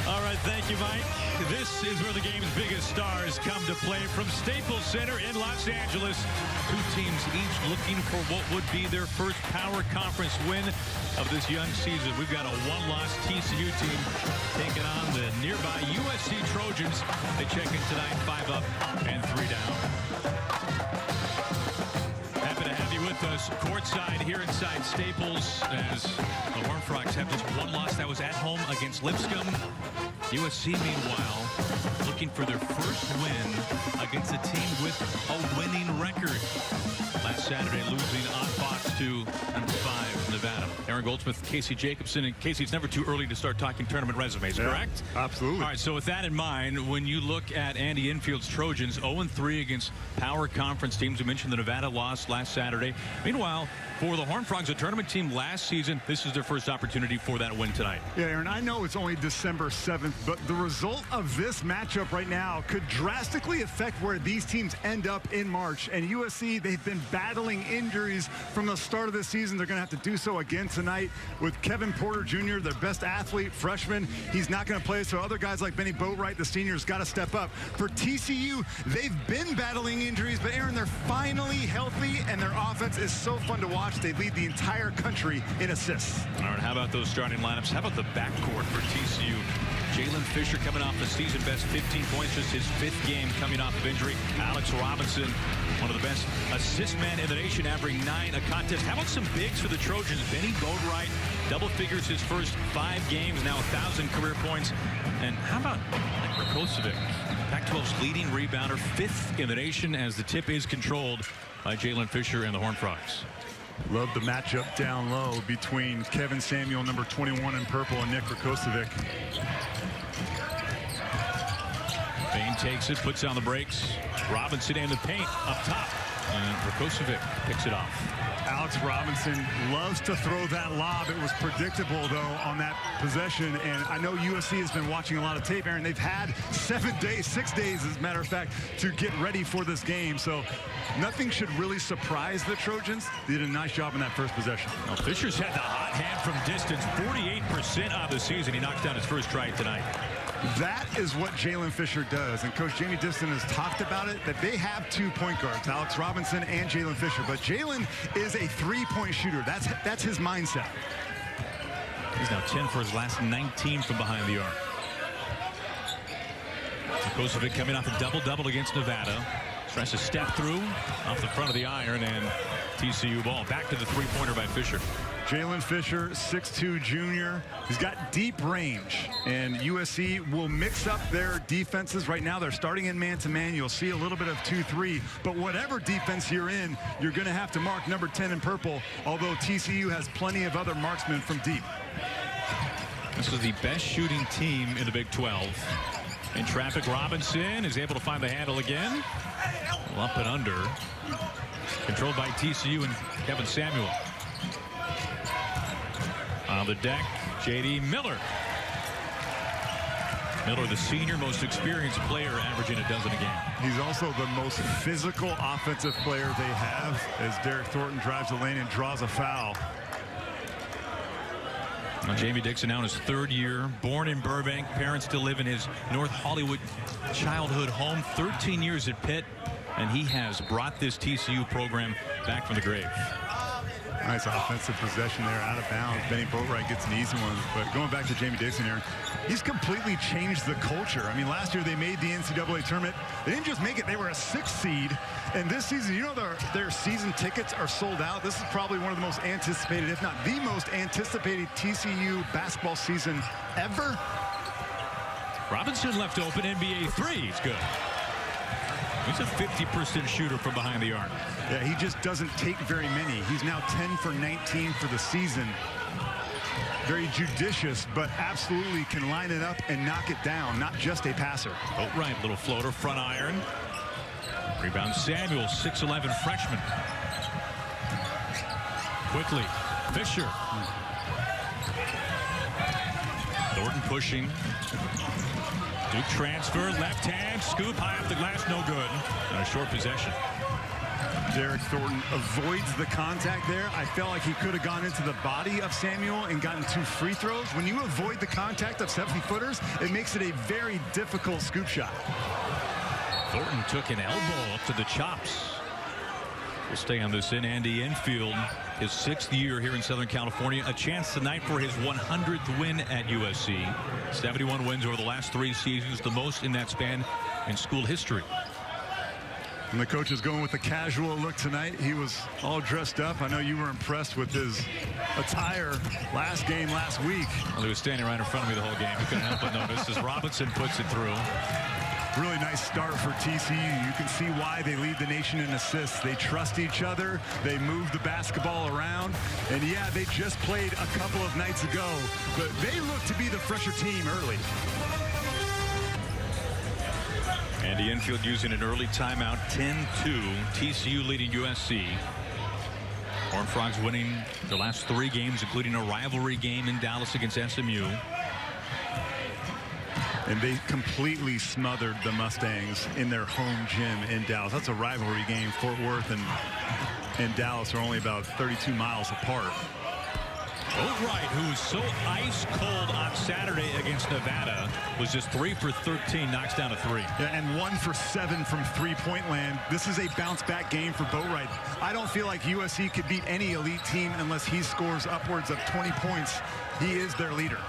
All right, thank you, Mike. This is where the game's biggest stars come to play from Staples Center in Los Angeles. Two teams each looking for what would be their first Power Conference win of this young season. We've got a one-loss TCU team taking on the nearby USC Trojans. They check in tonight, 5 up and 3 down. Happy to have you with us courtside here inside Staples as the Horned Frogs have just one loss. That was at home against Lipscomb. USC, meanwhile, looking for their first win against a team with a winning record. Last Saturday, losing on Fox to number 5, Nevada. Aaron Goldsmith, Casey Jacobson. And Casey, it's never too early to start talking tournament resumes, correct? Absolutely. All right, so with that in mind, when you look at Andy Infield's Trojans, 0-3 against Power Conference teams. We mentioned the Nevada loss last Saturday. Meanwhile, for the Horned Frogs, a tournament team last season, this is their first opportunity for that win tonight. Yeah, Aaron, I know it's only December 7th, but the result of this matchup right now could drastically affect where these teams end up in March. And USC, they've been battling injuries from the start of the season. They're going to have to do so again tonight with Kevin Porter Jr., their best athlete, freshman. He's not going to play, so other guys like Benny Boatwright, the seniors, got to step up. For TCU, they've been battling injuries, but Aaron, they're finally healthy, and their offense is so fun to watch. They lead the entire country in assists. All right, how about those starting lineups? How about the backcourt for TCU? Jalen Fisher coming off the season-best 15 points, just his 5th game coming off of injury. Alex Robinson, one of the best assist men in the nation, averaging 9 a contest. How about some bigs for the Trojans? Benny Boatwright, double figures his first 5 games, now 1,000 career points. And how about Rakocevic, Pac-12's leading rebounder, 5th in the nation, as the tip is controlled by Jalen Fisher and the Horned Frogs. Love the matchup down low between Kevin Samuel, number 21 in purple, and Nick Rakocevic. Bain takes it, puts on the brakes. Robinson in the paint up top. And Rakocevic picks it off. Alex Robinson loves to throw that lob. It was predictable, though, on that possession. And I know USC has been watching a lot of tape, Aaron. They've had 6 days, as a matter of fact, to get ready for this game. So nothing should really surprise the Trojans. They did a nice job in that first possession. Well, Fisher's had the hot hand from distance, 48% of the season. He knocks down his first try tonight. That is what Jalen Fisher does, and Coach Jamie Diston has talked about it, that they have 2 point guards, Alex Robinson and Jalen Fisher, but Jalen is a 3-point shooter. That's his mindset. He's now 10 for his last 19 from behind the arc. Rakocevic coming off a double-double against Nevada. Tries to step through off the front of the iron, and TCU ball. Back to the 3-pointer by Fisher. Jalen Fisher, 6'2" junior. He's got deep range, and USC will mix up their defenses. Right now, they're starting in man-to-man. You'll see a little bit of 2-3, but whatever defense you're in, you're going to have to mark number 10 in purple, although TCU has plenty of other marksmen from deep. This is the best shooting team in the Big 12. In traffic, Robinson is able to find the handle again. Up and under. Controlled by TCU and Kevin Samuel. On the deck, J.D. Miller. Miller, the senior most experienced player, averaging a dozen a game. He's also the most physical offensive player they have, as Derek Thornton drives the lane and draws a foul. Now, Jamie Dixon now in his 3rd year, born in Burbank. Parents still live in his North Hollywood childhood home. 13 years at Pitt, and he has brought this TCU program back from the grave. Nice offensive possession there, out of bounds. Benny Boatwright gets an easy one. But going back to Jamie Dixon here, he's completely changed the culture. I mean, last year they made the NCAA tournament. They didn't just make it, they were a 6th seed. And this season, you know, their season tickets are sold out. This is probably one of the most anticipated, if not the most anticipated TCU basketball season ever. Robinson left open, NBA 3. He's good. He's a 50% shooter from behind the arc. Yeah, he just doesn't take very many. He's now 10 for 19 for the season. Very judicious, but absolutely can line it up and knock it down, not just a passer. Oh, right, little floater, front iron. Rebound Samuel, 6'11" freshman. Quickly, Fisher. Thornton pushing. Duke transfer, left hand, scoop high up the glass, no good. And a short possession. Derek Thornton avoids the contact there. I felt like he could have gone into the body of Samuel and gotten 2 free throws. When you avoid the contact of 7-footers, it makes it a very difficult scoop shot. Thornton took an elbow up to the chops. We'll stay on this in. Andy Enfield, his 6th year here in Southern California. A chance tonight for his 100th win at USC. 71 wins over the last 3 seasons, the most in that span in school history. And the coach is going with a casual look tonight. He was all dressed up. I know you were impressed with his attire last game last week. Well, he was standing right in front of me the whole game. He couldn't help but notice as Robinson puts it through. Really nice start for TCU. You can see why they lead the nation in assists. They trust each other. They move the basketball around. And yeah, they just played a couple of nights ago, but they look to be the fresher team early. Andy Enfield using an early timeout. 10-2. TCU leading USC. Horned Frogs winning their last 3 games, including a rivalry game in Dallas against SMU. And they completely smothered the Mustangs in their home gym in Dallas. That's a rivalry game. Fort Worth and Dallas are only about 32 miles apart. Boatwright, who's so ice cold on Saturday against Nevada, was just 3 for 13, knocks down a 3. Yeah, and 1 for 7 from three-point land. This is a bounce-back game for Boatwright. I don't feel like USC could beat any elite team unless he scores upwards of 20 points. He is their leader.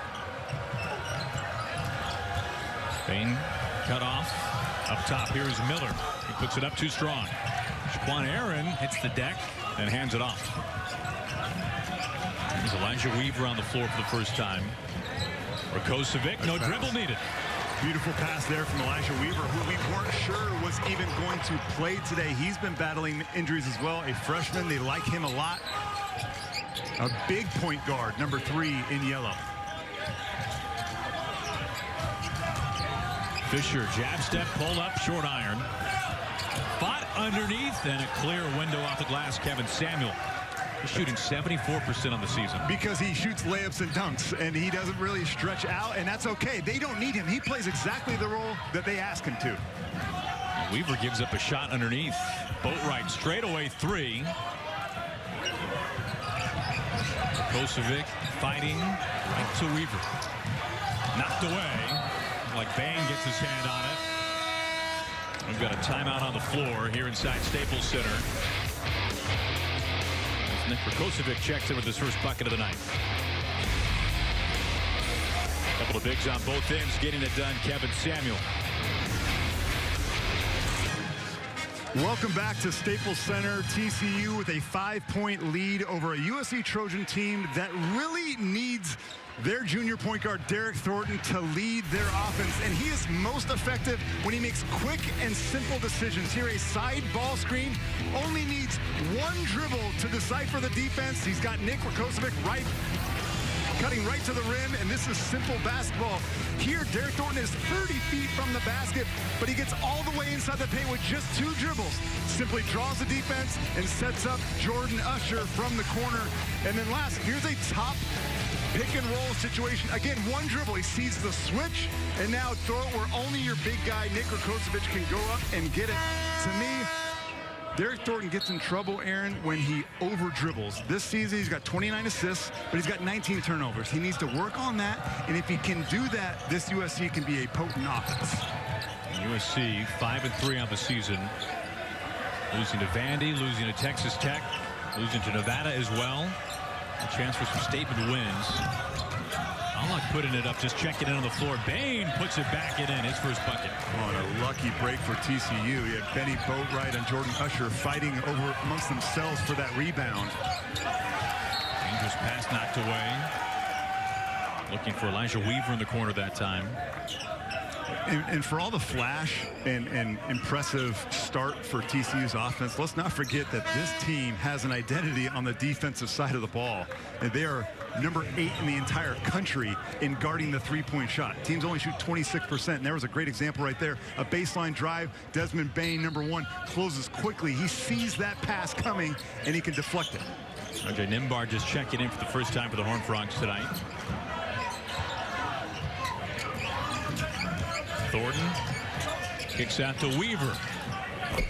Bain cut off. Up top, here's Miller. He puts it up too strong. Shaquan Aaron hits the deck and hands it off. There's Elijah Weaver on the floor for the first time. Rakocevic, no dribble needed. Beautiful pass there from Elijah Weaver, who we weren't sure was even going to play today. He's been battling injuries as well. A freshman, they like him a lot. A big point guard, number 3 in yellow. Fisher, jab step, pull up, short iron. Fought underneath, and a clear window off the glass. Kevin Samuel. He's shooting 74% on the season. Because he shoots layups and dunks, and he doesn't really stretch out, and that's okay. They don't need him. He plays exactly the role that they ask him to. Weaver gives up a shot underneath. Boatwright, straightaway 3. Kosovic fighting right to Weaver. Knocked away. Like Bain gets his hand on it. We've got a timeout on the floor here inside Staples Center. As Nick Rakocevic checks in with his first bucket of the night. Couple of bigs on both ends, getting it done. Kevin Samuel. Welcome back to Staples Center. TCU with a 5-point lead over a USC Trojan team that really needs their junior point guard Derek Thornton to lead their offense, and he is most effective when he makes quick and simple decisions. Here, a side ball screen, only needs 1 dribble to decipher the defense. He's got Nick Rakocevic cutting right to the rim, and this is simple basketball. Here, Derek Thornton is 30 feet from the basket, but he gets all the way inside the paint with just 2 dribbles. Simply draws the defense and sets up Jordan Usher from the corner. And then last, here's a top pick and roll situation. Again, 1 dribble. He sees the switch, and now throw it where only your big guy, Nick Rakocevic, can go up and get it. To me, Derek Thornton gets in trouble, Aaron, when he over dribbles. This season, he's got 29 assists, but he's got 19 turnovers. He needs to work on that, and if he can do that, this USC can be a potent offense. USC 5-3 on the season. Losing to Vandy, losing to Texas Tech, losing to Nevada as well. A chance for some statement wins. Allock putting it up, just checking in on the floor. Bain puts it back in, his first bucket. Oh, and a lucky break for TCU. You had Benny Boatwright and Jordan Usher fighting over amongst themselves for that rebound. Dangerous pass knocked away. Looking for Elijah Weaver in the corner that time. And for all the flash and impressive start for TCU's offense, let's not forget that this team has an identity on the defensive side of the ball. And they are number 8 in the entire country in guarding the 3-point shot. Teams only shoot 26%. And there was a great example right there. A baseline drive. Desmond Bain, number 1, closes quickly. He sees that pass coming, and he can deflect it. Andre Nimbar just checking in for the first time for the Horned Frogs tonight. Thornton kicks out to Weaver.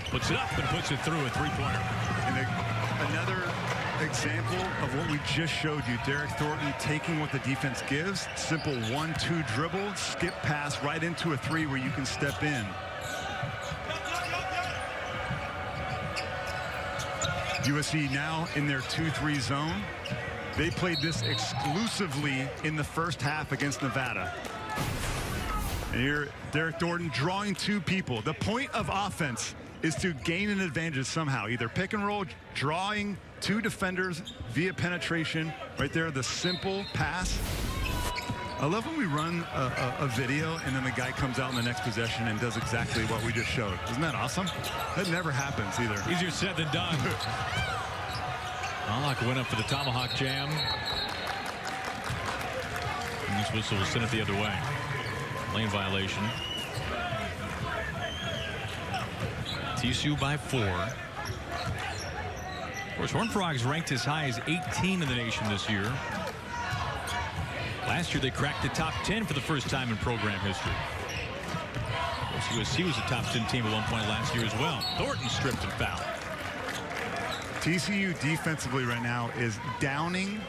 Puts it up and puts it through a 3-pointer. another example of what we just showed you. Derek Thornton taking what the defense gives. Simple 1-2 dribble, skip pass right into a 3 where you can step in. USC now in their 2-3 zone. They played this exclusively in the first half against Nevada. And here, Derek Thornton drawing 2 people. The point of offense is to gain an advantage somehow. Either pick and roll, drawing 2 defenders via penetration. Right there, the simple pass. I love when we run a video and then the guy comes out in the next possession and does exactly what we just showed. Isn't that awesome? That never happens either. Easier said than done. Allock went up for the tomahawk jam. And this whistle will send it the other way. Lane violation. TCU by 4. Of course, Horned Frogs ranked as high as 18 in the nation this year. Last year, they cracked the top 10 for the first time in program history. Of course, USC was a top 10 team at one point last year as well. Thornton stripped and fouled. TCU defensively right now is downing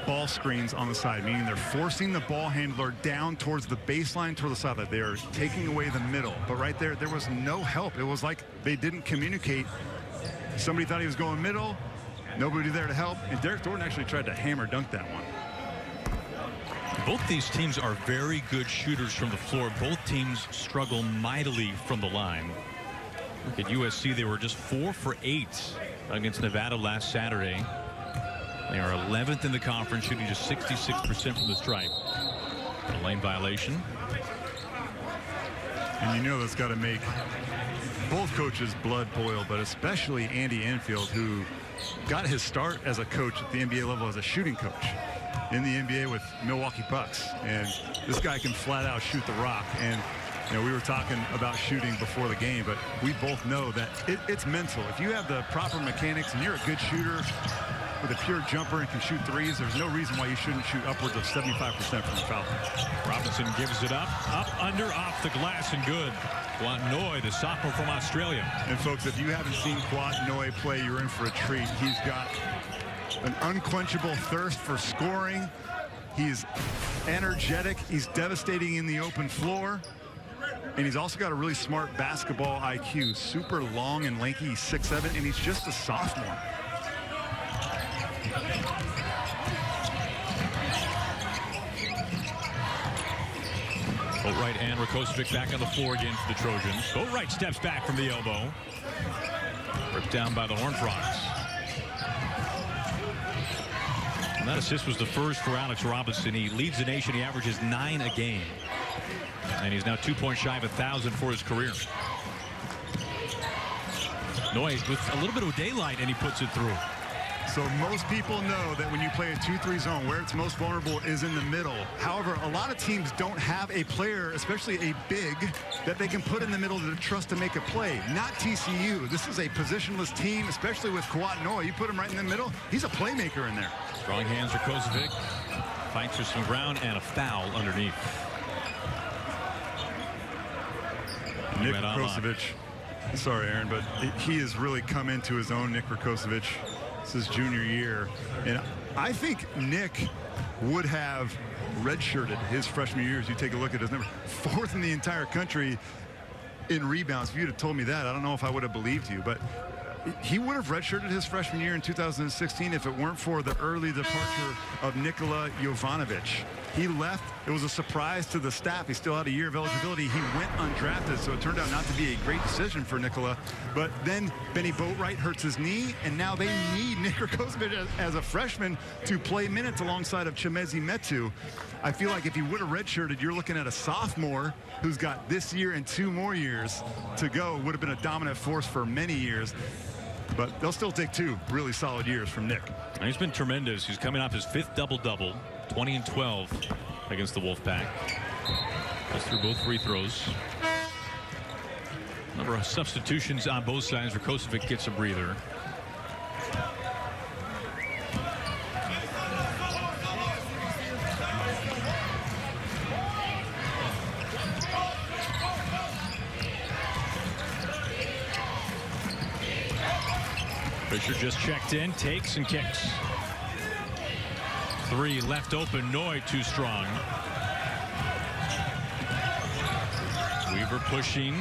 ball screens on the side, meaning they're forcing the ball handler down towards the baseline, toward the side. That they are taking away the middle. But right there was no help. It was like they didn't communicate. Somebody thought he was going middle. Nobody there to help. And Derek Thornton actually tried to hammer dunk that one. Both these teams are very good shooters from the floor. Both teams struggle mightily from the line. Look at USC. They were just 4 for 8 against Nevada last Saturday. They are 11th in the conference, shooting just 66% from the stripe. A lane violation. And you know that's got to make both coaches' blood boil, but especially Andy Enfield, who got his start as a coach at the NBA level as a shooting coach in the NBA with Milwaukee Bucks. And this guy can flat out shoot the rock. And you know, we were talking about shooting before the game, but we both know that it's mental. If you have the proper mechanics and you're a good shooter with a pure jumper and can shoot threes, there's no reason why you shouldn't shoot upwards of 75% from the foul. Robinson gives it up, under, off the glass, and good. Kwat Noy, the sophomore from Australia. And folks, if you haven't seen Kwat Noy play, you're in for a treat. He's got an unquenchable thirst for scoring. He's energetic. He's devastating in the open floor. And he's also got a really smart basketball IQ. Super long and lanky. He's 6'7", and he's just a sophomore. Boatwright and Rakocevic back on the floor again for the Trojans. Boatwright steps back from the elbow. Ripped down by the Horned Frogs. And that assist was the first for Alex Robinson. He leads the nation. He averages 9 a game. And he's now 2 points shy of 1,000 for his career. Noy with a little bit of daylight, and he puts it through. So most people know that when you play a 2-3 zone, where it's most vulnerable is in the middle. However, a lot of teams don't have a player, especially a big, that they can put in the middle to trust to make a play. Not TCU. This is a positionless team, especially with Kwat Noy. You put him right in the middle, he's a playmaker in there. Strong hands for Rakocevic. Fights for some ground and a foul underneath. Nick Rakocevic. Sorry, Aaron, but he has really come into his own, Nick Rakocevic. This is junior year. And I think Nick would have redshirted his freshman year. As you take a look at his number, 4th in the entire country in rebounds. If you'd have told me that, I don't know if I would have believed you. But he would have redshirted his freshman year in 2016 if it weren't for the early departure of Nikola Jovanovic. He left. It was a surprise to the staff. He still had a year of eligibility. He went undrafted, so it turned out not to be a great decision for Nikola. But then Benny Boatwright hurts his knee, and now they need Nick Rakocevic as a freshman to play minutes alongside of Chimezi Metu. I feel like if he would have redshirted, you're looking at a sophomore who's got this year and 2 more years to go. Would have been a dominant force for many years. But they'll still take 2 really solid years from Nick. And he's been tremendous. He's coming off his 5th double-double, 20 and 12 against the Wolfpack. Just through both free throws. Number of substitutions on both sides. Rakocevic gets a breather. Fisher just checked in, takes and kicks. 3 left open. Noy too strong. Weaver pushing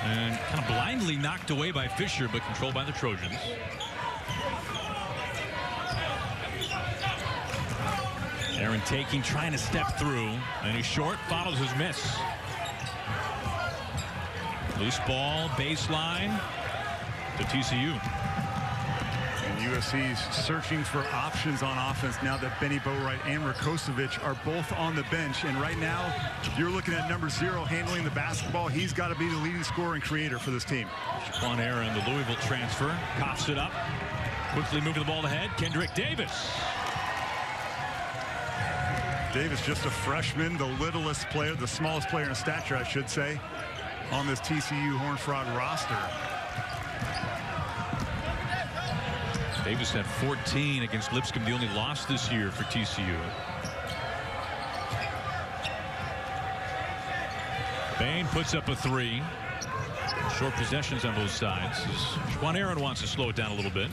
and kind of blindly knocked away by Fisher, but controlled by the Trojans. Aaron taking, trying to step through, and he's short, follows his miss. Loose ball, baseline to TCU. And USC's searching for options on offense now that Benny Boatwright and Rakocevic are both on the bench. And right now, you're looking at number 0 handling the basketball. He's got to be the leading scorer and creator for this team. Shaquan Aaron, the Louisville transfer, coughs it up. Quickly moving the ball ahead. Kendrick Davis. Davis, just a freshman, the littlest player, the smallest player in stature, I should say, on this TCU Horned Frog roster. Davis had 14 against Lipscomb, the only loss this year for TCU. Bain puts up a 3. Short possessions on both sides. Shaquan Aaron wants to slow it down a little bit.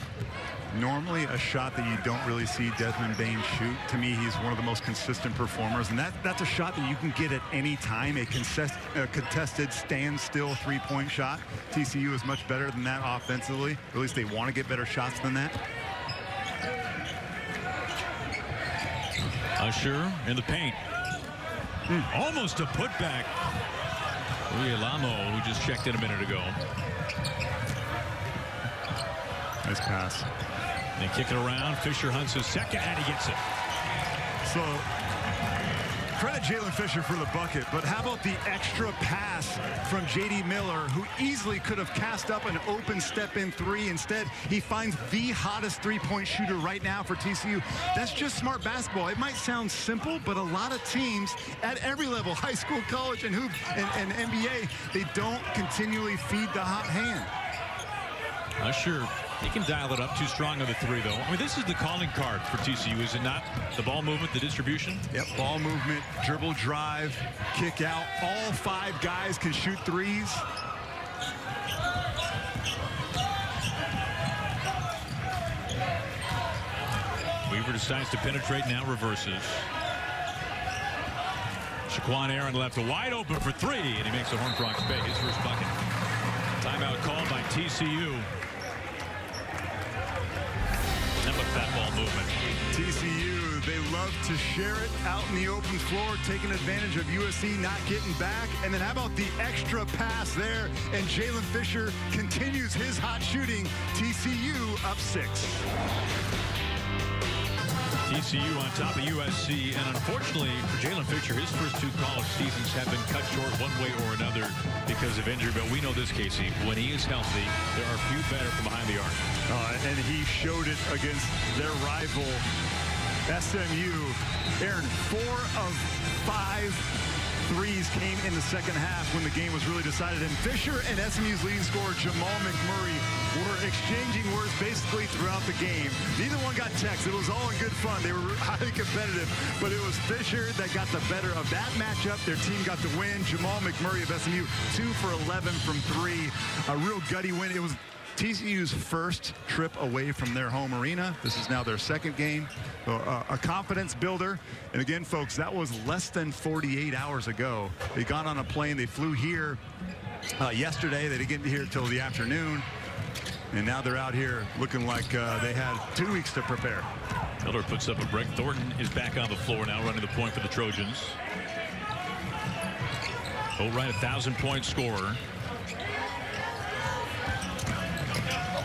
Normally a shot that you don't really see Desmond Bain shoot. To me, he's one of the most consistent performers, and that's a shot that you can get at any time. A contested standstill 3-point shot. TCU is much better than that offensively. Or at least they want to get better shots than that. Usher in the paint. Almost a putback. Uialamo, who just checked in a minute ago. Nice pass. They kick it around. Fisher hunts his second, and he gets it. So, credit Jalen Fisher for the bucket, but how about the extra pass from J.D. Miller, who easily could have cast up an open step-in 3. Instead, he finds the hottest 3-point shooter right now for TCU. That's just smart basketball. It might sound simple, but a lot of teams at every level, high school, college, and hoop, and NBA, they don't continually feed the hot hand. Usher, he can dial it up. Too strong on the 3, though. I mean, this is the calling card for TCU, is it not? The ball movement, the distribution? Yep, ball movement, dribble, drive, kick out. All 5 guys can shoot 3s. Weaver decides to penetrate, now reverses. Shaquan Aaron left wide open for 3, and he makes the Horned Frogs pay his first bucket. Timeout called by TCU. That ball movement. TCU, they love to share it out in the open floor, taking advantage of USC not getting back. And then how about the extra pass there? And Jalen Fisher continues his hot shooting. TCU up 6. TCU on top of USC, and unfortunately for Jalen Fisher, his first 2 college seasons have been cut short one way or another because of injury. But we know this, Casey, when he is healthy, there are few better from behind the arc. And he showed it against their rival, SMU. Aaron, 4 of 5 threes came in the second half when the game was really decided. And Fisher and SMU's leading scorer, Jamal McMurray, were exchanging words basically throughout the game. Neither one got texts. It was all in good fun. They were highly competitive, but it was Fisher that got the better of that matchup. Their team got the win. Jamal McMurray of SMU, 2 for 11 from 3. A real gutty win. It was TCU's first trip away from their home arena. This is now their second game. A confidence builder. And again, folks, that was less than 48 hours ago. They got on a plane. They flew here yesterday. They didn't get here till the afternoon. And now they're out here looking like they had 2 weeks to prepare. Miller puts up a break. Thornton is back on the floor now, running the point for the Trojans. Boatwright, 1,000-point scorer.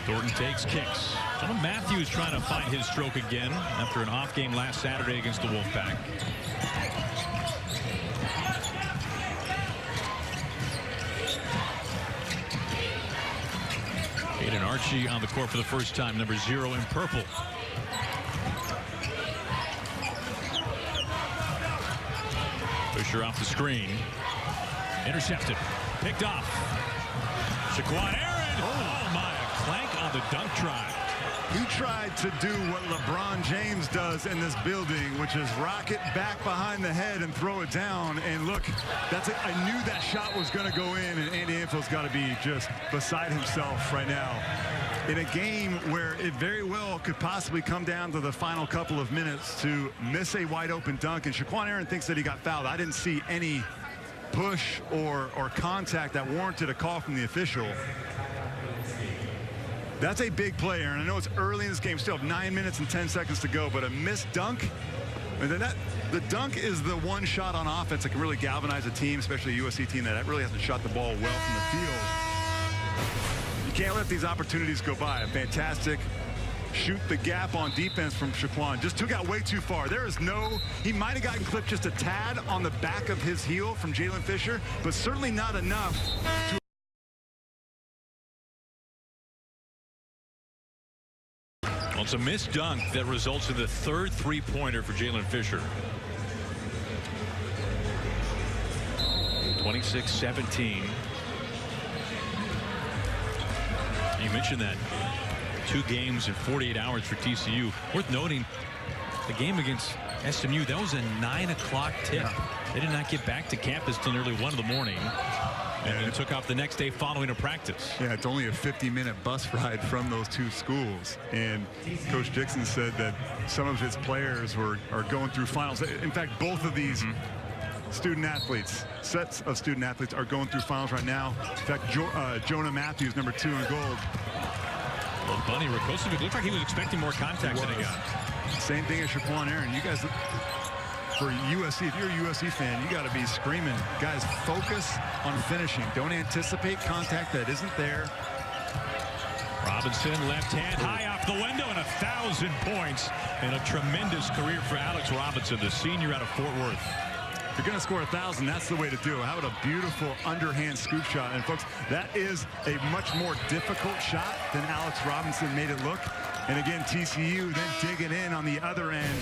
Thornton takes, kicks. John Matthews trying to find his stroke again after an off game last Saturday against the Wolfpack. Aiden Archie on the court for the first time, number 0 in purple. Fisher off the screen. Intercepted. Picked off. Shaquan Aaron. Oh my. Clank on the dunk try. He tried to do what LeBron James does in this building, which is rock it back behind the head and throw it down. And look, that's it. I knew that shot was going to go in, and Andy Anfield's got to be just beside himself right now. in a game where it very well could possibly come down to the final couple of minutes to miss a wide open dunk. And Shaquan Aaron thinks that he got fouled. I didn't see any push or contact that warranted a call from the official. That's a big play, Aaron. I know it's early in this game, still have 9 minutes and 10 seconds to go, but a missed dunk, and then the dunk is the one shot on offense that can really galvanize a team, especially a USC team that really hasn't shot the ball well from the field. You can't let these opportunities go by. A fantastic shoot the gap on defense from Shaquan. Just took out way too far. There is no, he might have gotten clipped just a tad on the back of his heel from Jalen Fisher, but certainly not enough to Well, it's a missed dunk that results in the third three-pointer for Jalen Fisher. 26-17. You mentioned that 2 games in 48 hours for TCU. Worth noting, the game against SMU, that was a 9 o'clock tip. Yeah. They did not get back to campus till nearly 1 in the morning. And then took off the next day following a practice. Yeah, it's only a 50-minute bus ride from those 2 schools. And Coach Dixon said that some of his players are going through finals. In fact, both of these student athletes, sets of student athletes, are going through finals right now. In fact, Jonah Matthews, number 2 in gold. Well, Bunny Rakocevic looked like he was expecting more contact than he got. Same thing as Shaquan Aaron. You guys, for USC, if you're a USC fan, you got to be screaming, guys, focus on finishing. Don't anticipate contact that isn't there. Robinson, left hand, high off the window, and 1,000 points. And a tremendous career for Alex Robinson, the senior out of Fort Worth. If you're going to score 1,000, that's the way to do it. How about a beautiful underhand scoop shot? And folks, that is a much more difficult shot than Alex Robinson made it look. And again, TCU then digging in on the other end.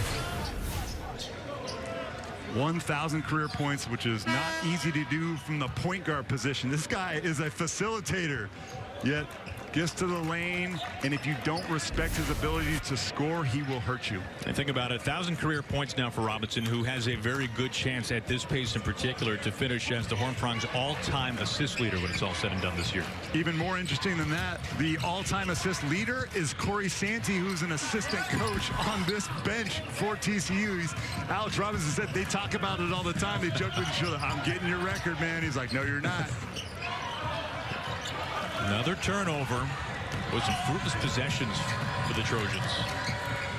1,000 career points, which is not easy to do from the point guard position. This guy is a facilitator, yet gets to the lane, and if you don't respect his ability to score, he will hurt you. And think about it, 1,000 career points now for Robinson, who has a very good chance at this pace in particular to finish as the Horned Frogs all-time assist leader when it's all said and done this year. Even more interesting than that, the all-time assist leader is Corey Santee, who's an assistant coach on this bench for TCU. Alex Robinson said they talk about it all the time. They joke with each other, I'm getting your record, man. He's like, no, you're not. Another turnover with some fruitless possessions for the Trojans.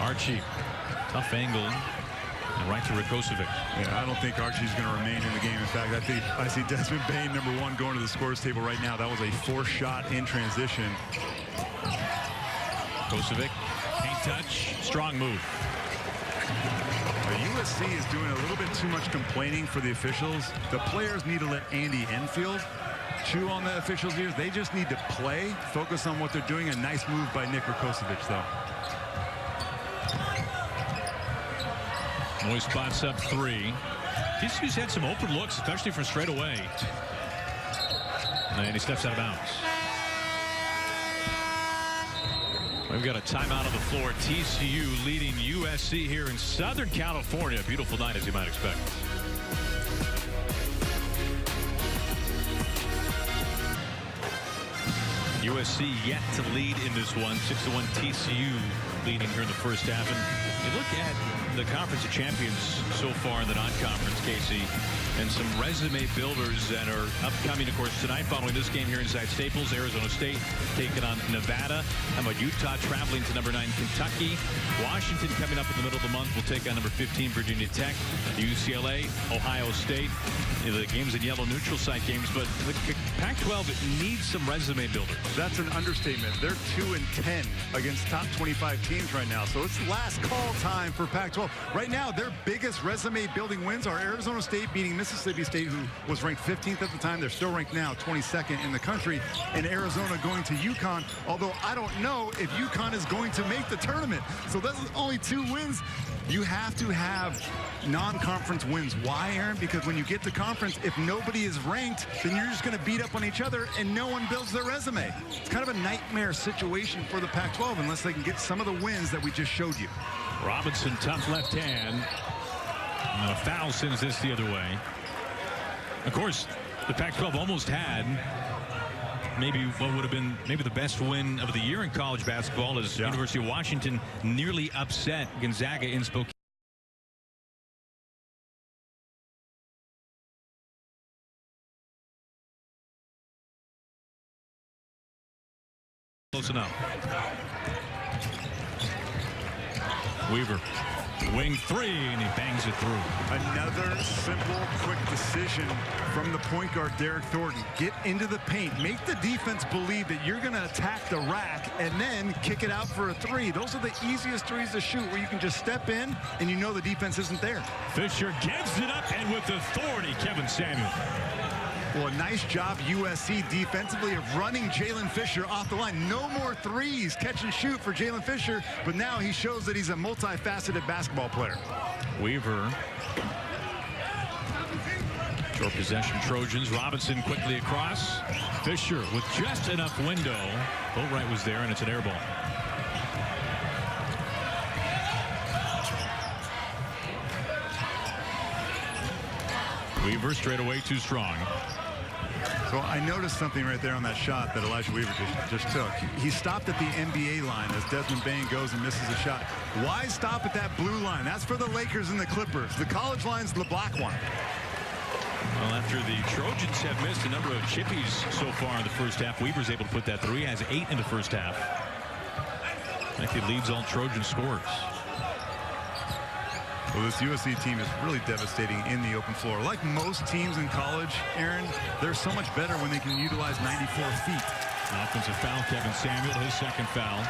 Archie, tough angle, and right to Rakocevic. Yeah, I don't think Archie's going to remain in the game. In fact, I think I see Desmond Bain, number 1, going to the scores table right now. That was a forced shot in transition. Rakocevic, paint touch, strong move. USC is doing a little bit too much complaining for the officials. The players need to let Andy Enfield chew on the officials' ears. They just need to play, focus on what they're doing. A nice move by Nick Rakocevic, though. Moy spots up 3. TCU's had some open looks, especially from straight away. And he steps out of bounds. We've got a timeout on the floor. TCU leading USC here in Southern California. Beautiful night, as you might expect. USC yet to lead in this one. 6-1 TCU leading here in the first half. And you look at the Conference of Champions so far in the non-conference, Casey, and some resume builders that are upcoming, of course, tonight following this game here inside Staples. Arizona State taking on Nevada. How about Utah traveling to number 9 Kentucky? Washington coming up in the middle of the month will take on number 15 Virginia Tech. UCLA, Ohio State. The games in yellow neutral site games, but the Pac-12 needs some resume builders. That's an understatement. They're 2-10 against top 25 teams right now, so it's last call time for Pac-12. Right now, their biggest resume building wins are Arizona State beating Mississippi State, who was ranked 15th at the time. They're still ranked now 22nd in the country, and Arizona going to UConn, although I don't know if UConn is going to make the tournament. So that's only 2 wins. You have to have non-conference wins. Why, Aaron? Because when you get to conference, if nobody is ranked, then you're just going to beat up on each other and no one builds their resume. It's kind of a nightmare situation for the Pac-12 unless they can get some of the wins that we just showed you. Robinson, tough left hand. And a foul sends this the other way. Of course, the Pac-12 almost had maybe what would have been maybe the best win of the year in college basketball is University of Washington nearly upset Gonzaga in Spokane. Close enough. Weaver, wing three, and he bangs it through. Another simple, quick decision from the point guard, Derek Thornton. Get into the paint, make the defense believe that you're going to attack the rack, and then kick it out for a three. Those are the easiest threes to shoot, where you can just step in, and you know the defense isn't there. Fisher gives it up, and with authority, Kevin Samuel. Well, a nice job, USC, defensively of running Jalen Fisher off the line. No more threes, catch and shoot for Jalen Fisher, but now he shows that he's a multifaceted basketball player. Weaver. Short possession Trojans. Robinson quickly across. Fisher with just enough window. Boatwright was there, and it's an air ball. Weaver straight away too strong. So I noticed something right there on that shot that Elijah Weaver just took. He stopped at the NBA line as Desmond Bain goes and misses a shot. Why stop at that blue line? That's for the Lakers and the Clippers. The college line's the black one. Well, after the Trojans have missed a number of chippies so far in the first half, Weaver's able to put that through. He has 8 in the first half. I think he leads all Trojan scorers. Well, this USC team is really devastating in the open floor. Like most teams in college, Aaron, they're so much better when they can utilize 94 feet. An offensive foul, Kevin Samuel, his second foul.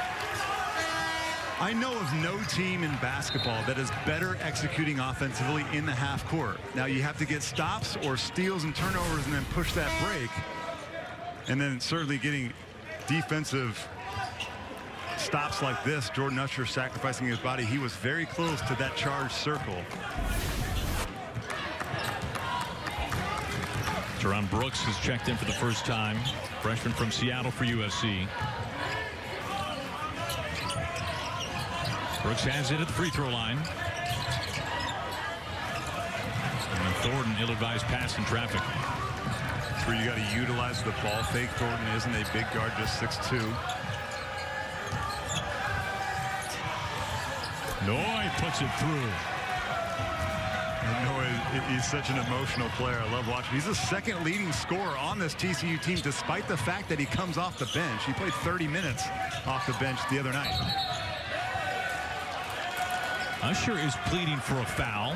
I know of no team in basketball that is better executing offensively in the half court. Now, you have to get stops or steals and turnovers and then push that break. And then certainly getting defensive stops like this. Jordan Usher sacrificing his body. He was very close to that charged circle. Teron Brooks has checked in for the first time. Freshman from Seattle for USC. Brooks has it at the free throw line. And Thornton, ill-advised pass in traffic. That's where you got to utilize the ball fake. Thornton isn't a big guard, just 6'2". Noy puts it through. Noy, he's such an emotional player. I love watching. He's the second leading scorer on this TCU team, despite the fact that he comes off the bench. He played 30 minutes off the bench the other night. Usher is pleading for a foul.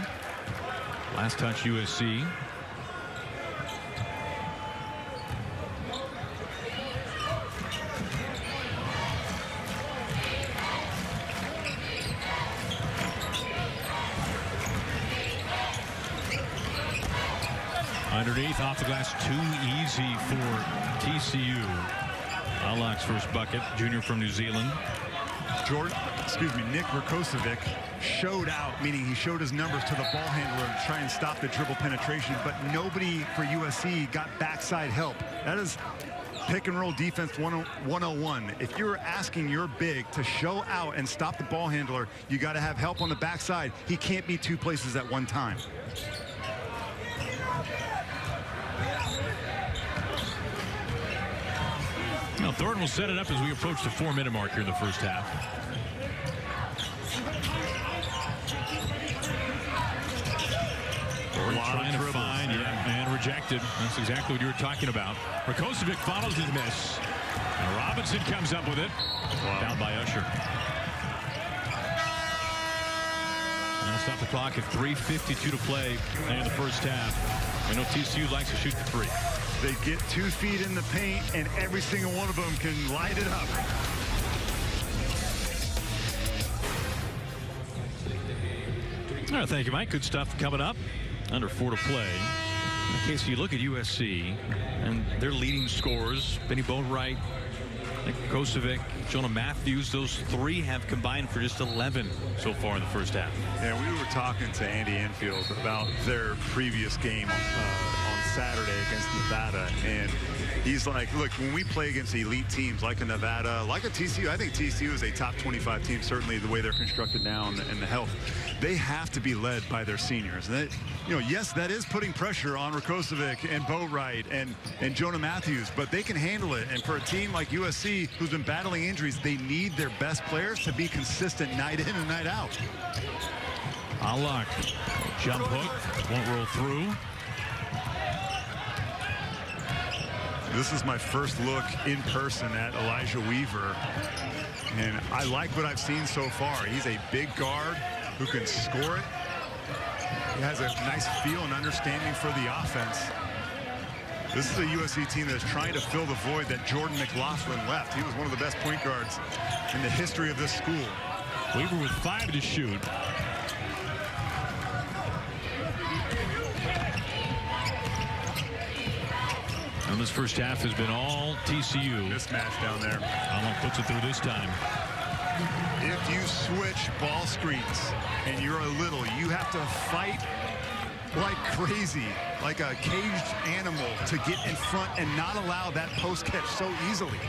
Last touch USC. Underneath, off the glass, too easy for TCU. Alak's first bucket, junior from New Zealand. Nick Rakocevic showed out, meaning he showed his numbers to the ball handler to try and stop the dribble penetration, but nobody for USC got backside help. That is pick and roll defense 101. If you're asking your big to show out and stop the ball handler, you got to have help on the backside. He can't be two places at one time. Now Thornton will set it up as we approach the 4-minute mark here in the first half. Thornton trying to find, and rejected. That's exactly what you were talking about. Rakocevic follows his miss. And Robinson comes up with it. Fouled by Usher. That'll stop the clock at 3:52 to play in the first half. I know TCU likes to shoot the three. They get 2 feet in the paint, and every single one of them can light it up. All right, thank you, Mike. Good stuff coming up. Under 4 to play. In case you look at USC and their leading scorers, Benny Boatwright, Nick Rakocevic, Jonah Matthews, those 3 have combined for just 11 so far in the first half. Yeah, we were talking to Andy Enfield about their previous game on last Saturday against Nevada, and he's like, look, when we play against elite teams like a Nevada, like a TCU, I think TCU is a top 25 team, certainly the way they're constructed now and the health. They have to be led by their seniors. And that, you know, yes, that is putting pressure on Rakocevic and Boatwright and Jonah Matthews, but they can handle it. And for a team like USC, who's been battling injuries, they need their best players to be consistent night in and night out. Alak, jump hook, won't roll through. This is my first look in person at Elijah Weaver, and I like what I've seen so far. He's a big guard who can score it. He has a nice feel and understanding for the offense. This is a USC team that's trying to fill the void that Jordan McLaughlin left. He was one of the best point guards in the history of this school. Weaver with 5 to shoot. And this first half has been all TCU. Mismatch down there. Allen puts it through this time. If you switch ball screens and you're a little, you have to fight like crazy, like a caged animal, to get in front and not allow that post catch so easily.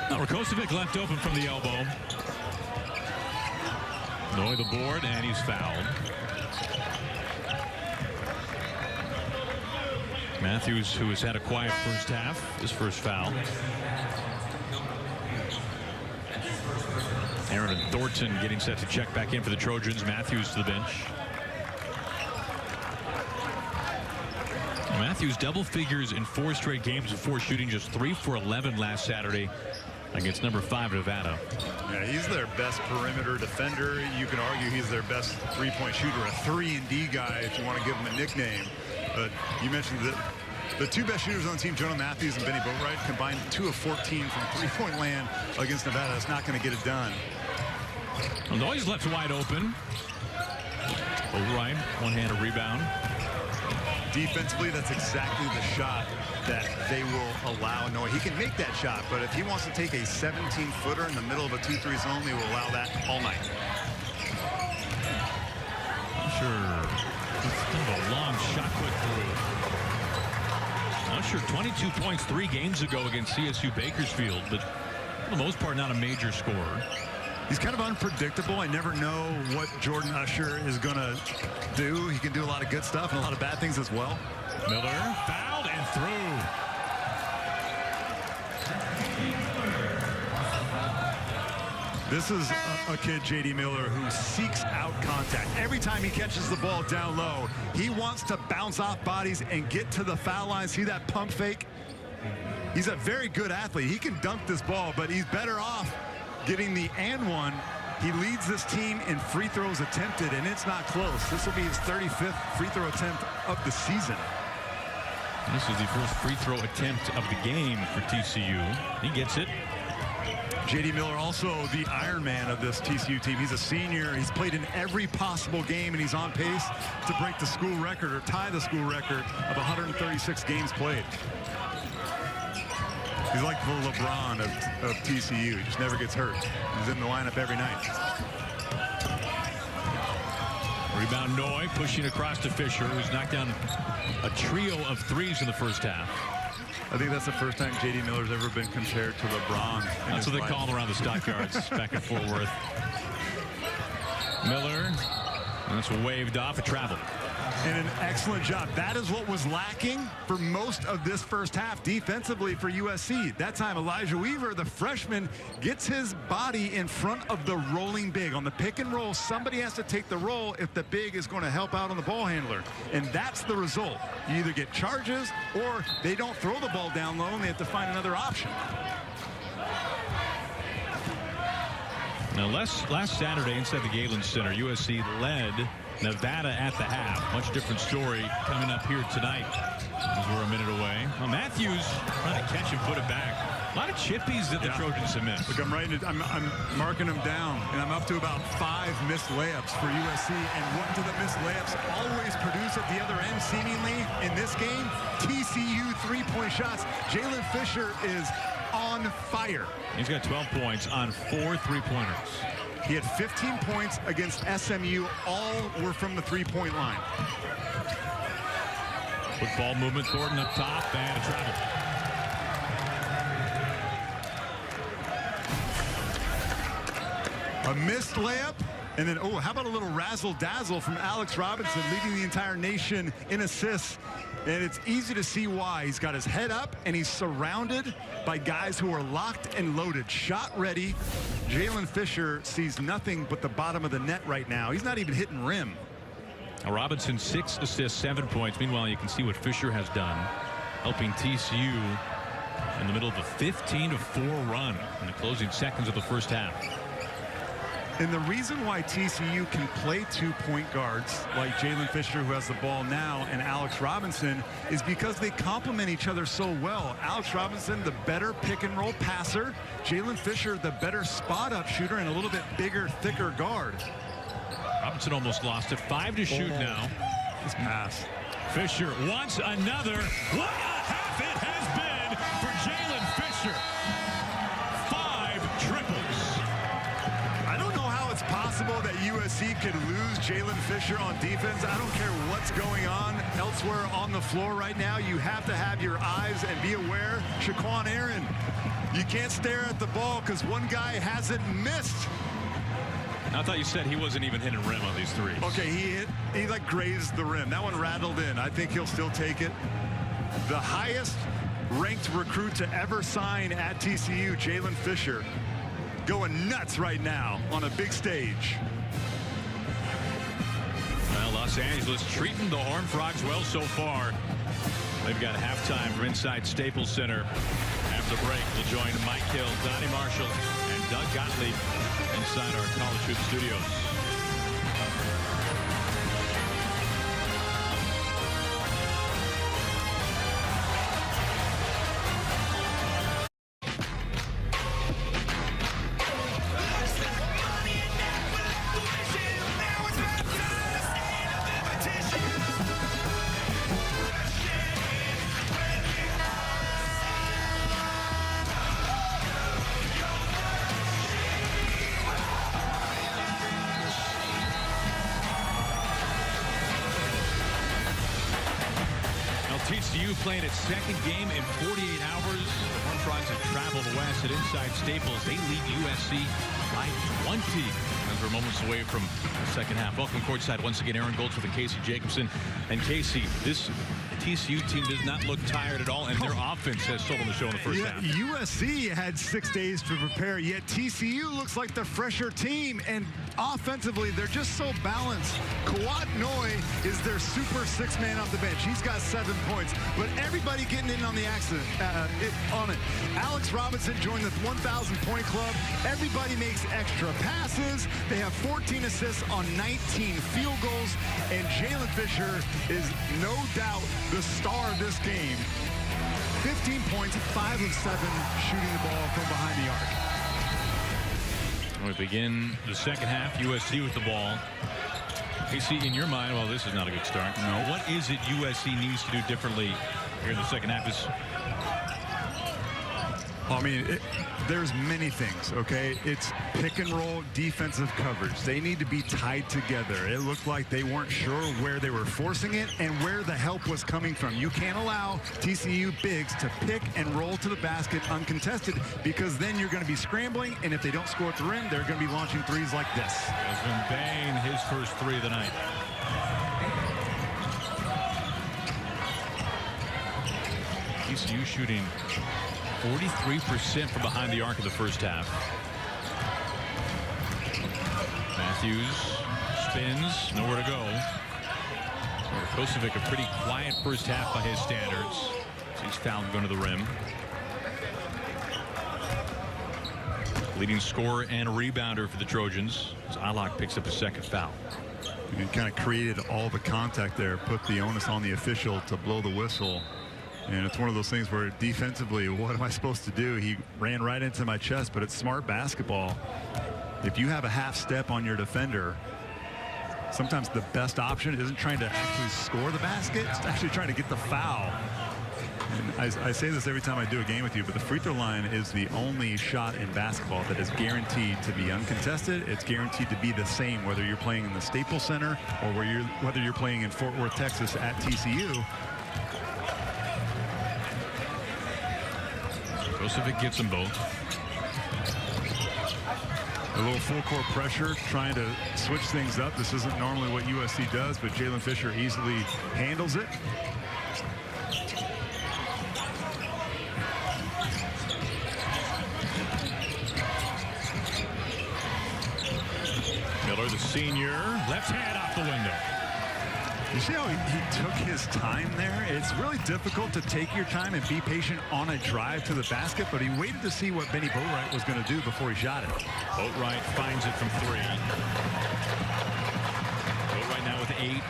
Now Rakocevic left open from the elbow. Noy the board, and he's fouled. Matthews, who has had a quiet first half, his first foul. Aaron and Thornton getting set to check back in for the Trojans. Matthews to the bench. Matthews double figures in 4 straight games before shooting just 3 for 11 last Saturday against number 5 Nevada. Yeah, he's their best perimeter defender. You can argue he's their best three-point shooter, a 3-and-D guy if you want to give him a nickname. But you mentioned that the 2 best shooters on the team, Jonah Matthews and Benny Boatwright, combined 2 of 14 from three-point land against Nevada. That's not going to get it done. Well, Noy's left wide open. Boatwright, one-handed rebound. Defensively, that's exactly the shot that they will allow Noy. He can make that shot, but if he wants to take a 17-footer in the middle of a 2-3 zone, they will allow that all night. Sure. It's kind of a long shot put through. Sure, 22 points 3 games ago against CSU Bakersfield, but for the most part not a major scorer. He's kind of unpredictable. I never know what Jordan Usher is going to do. He can do a lot of good stuff and a lot of bad things as well. Miller fouled and through. This is a kid, J.D. Miller, who seeks out contact. Every time he catches the ball down low, he wants to bounce off bodies and get to the foul line. See that pump fake? He's a very good athlete. He can dunk this ball, but he's better off getting the and one. He leads this team in free throws attempted, and it's not close. This will be his 35th free throw attempt of the season. This is the first free throw attempt of the game for TCU. He gets it. J.D. Miller, also the Iron Man of this TCU team. He's a senior. He's played in every possible game, and he's on pace to break the school record or tie the school record of 136 games played. He's like the LeBron of TCU. He just never gets hurt. He's in the lineup every night. Rebound Noy pushing across to Fisher, who's knocked down a trio of threes in the first half. I think that's the first time J.D. Miller's ever been compared to LeBron. That's what they call him around the stockyards back in Fort Worth. Miller, and that's waved off a travel. And an excellent job. That is what was lacking for most of this first half defensively for USC. That time, Elijah Weaver, the freshman, gets his body in front of the rolling big. On the pick and roll, somebody has to take the roll if the big is going to help out on the ball handler. And that's the result. You either get charges or they don't throw the ball down low and they have to find another option. Now, last Saturday inside the Galen Center, USC led Nevada at the half. Much different story coming up here tonight as we're a minute away. Well, Matthews trying to catch and put it back. A lot of chippies that the Trojans have missed. Look, I'm marking them down, and I'm up to about 5 missed layups for USC. And what do the missed layups always produce at the other end, seemingly, in this game? TCU three-point shots. Jalen Fisher is on fire. He's got 12 points on 4 3-pointers. He had 15 points against SMU. All were from the three-point line. Football movement. Thornton up top and a travel. A missed layup. And then, how about a little razzle-dazzle from Alex Robinson, leading the entire nation in assists. And it's easy to see why. He's got his head up, and he's surrounded by guys who are locked and loaded, shot ready. Jalen Fisher sees nothing but the bottom of the net right now. He's not even hitting rim. Robinson 6 assists, 7 points. Meanwhile, you can see what Fisher has done, helping TCU in the middle of a 15-4 run in the closing seconds of the first half. And the reason why TCU can play 2 point guards like Jalen Fisher, who has the ball now, and Alex Robinson, is because they complement each other so well. Alex Robinson, the better pick and roll passer. Jalen Fisher, the better spot up shooter and a little bit bigger, thicker guard. Robinson almost lost it. 5 to shoot now. This pass. Fisher wants another. What a half it has been for Jalen Fisher. 5 triples. It's possible that USC could lose Jalen Fisher on defense. I don't care what's going on elsewhere on the floor right now. You have to have your eyes and be aware. Shaquan Aaron, you can't stare at the ball because one guy hasn't missed. I thought you said he wasn't even hitting rim on these threes. Okay, he like grazed the rim. That one rattled in. I think he'll still take it. The highest ranked recruit to ever sign at TCU, Jalen Fisher, going nuts right now on a big stage. Well, Los Angeles treating the Horned Frogs well so far. They've got halftime from inside Staples Center. After the break, we'll join Mike Hill, Donnie Marshall, and Doug Gottlieb inside our College Hoop studios. TCU playing its second game in 48 hours. The Horned Frogs have traveled west at inside Staples. They lead USC by 20 as we're moments away from the second half. Welcome courtside once again, Aaron Goldsmith and Casey Jacobson. And Casey, this TCU team does not look tired at all, and their offense has stolen the show in the first half. USC had 6 days to prepare, yet TCU looks like the fresher team, and offensively, they're just so balanced. Kawhi Noy is their super 6-man off the bench. He's got 7 points, but everybody getting in on the accident, on it. Alex Robinson joined the 1,000-point club. Everybody makes extra passes. They have 14 assists on 19 field goals, and Jalen Fisher is no doubt the star of this game. 15 points, 5 of 7 shooting the ball from behind the arc. We begin the second half, USC with the ball. Casey, in your mind, well, this is not a good start. No. What is it USC needs to do differently here in the second half? I mean, there's many things, okay? It's pick and roll defensive coverage. They need to be tied together. It looked like they weren't sure where they were forcing it and where the help was coming from. You can't allow TCU bigs to pick and roll to the basket uncontested, because then you're going to be scrambling, and if they don't score at the rim, they're going to be launching threes like this. Desmond Bane, his first 3 of the night. TCU shooting 43% from behind the arc in the first half. Matthews spins, nowhere to go. Kosovic, a pretty quiet first half by his standards. He's fouled going to the rim. Leading scorer and rebounder for the Trojans as Alak picks up a second foul. He kind of created all the contact there, put the onus on the official to blow the whistle. And it's one of those things where defensively, what am I supposed to do? He ran right into my chest, but it's smart basketball. If you have a half step on your defender, sometimes the best option isn't trying to actually score the basket, it's actually trying to get the foul. And I say this every time I do a game with you, but the free throw line is the only shot in basketball that is guaranteed to be uncontested. It's guaranteed to be the same whether you're playing in the Staples Center or whether you're playing in Fort Worth, Texas at TCU. Kosovic gets them both. A little full court pressure, trying to switch things up. This isn't normally what USC does, but Jalen Fisher easily handles it. Miller, the senior, left hand off the window. You see how he took his time there? It's really difficult to take your time and be patient on a drive to the basket, but he waited to see what Benny Boatwright was going to do before he shot it. Boatwright finds it from 3. Boatwright now with 8.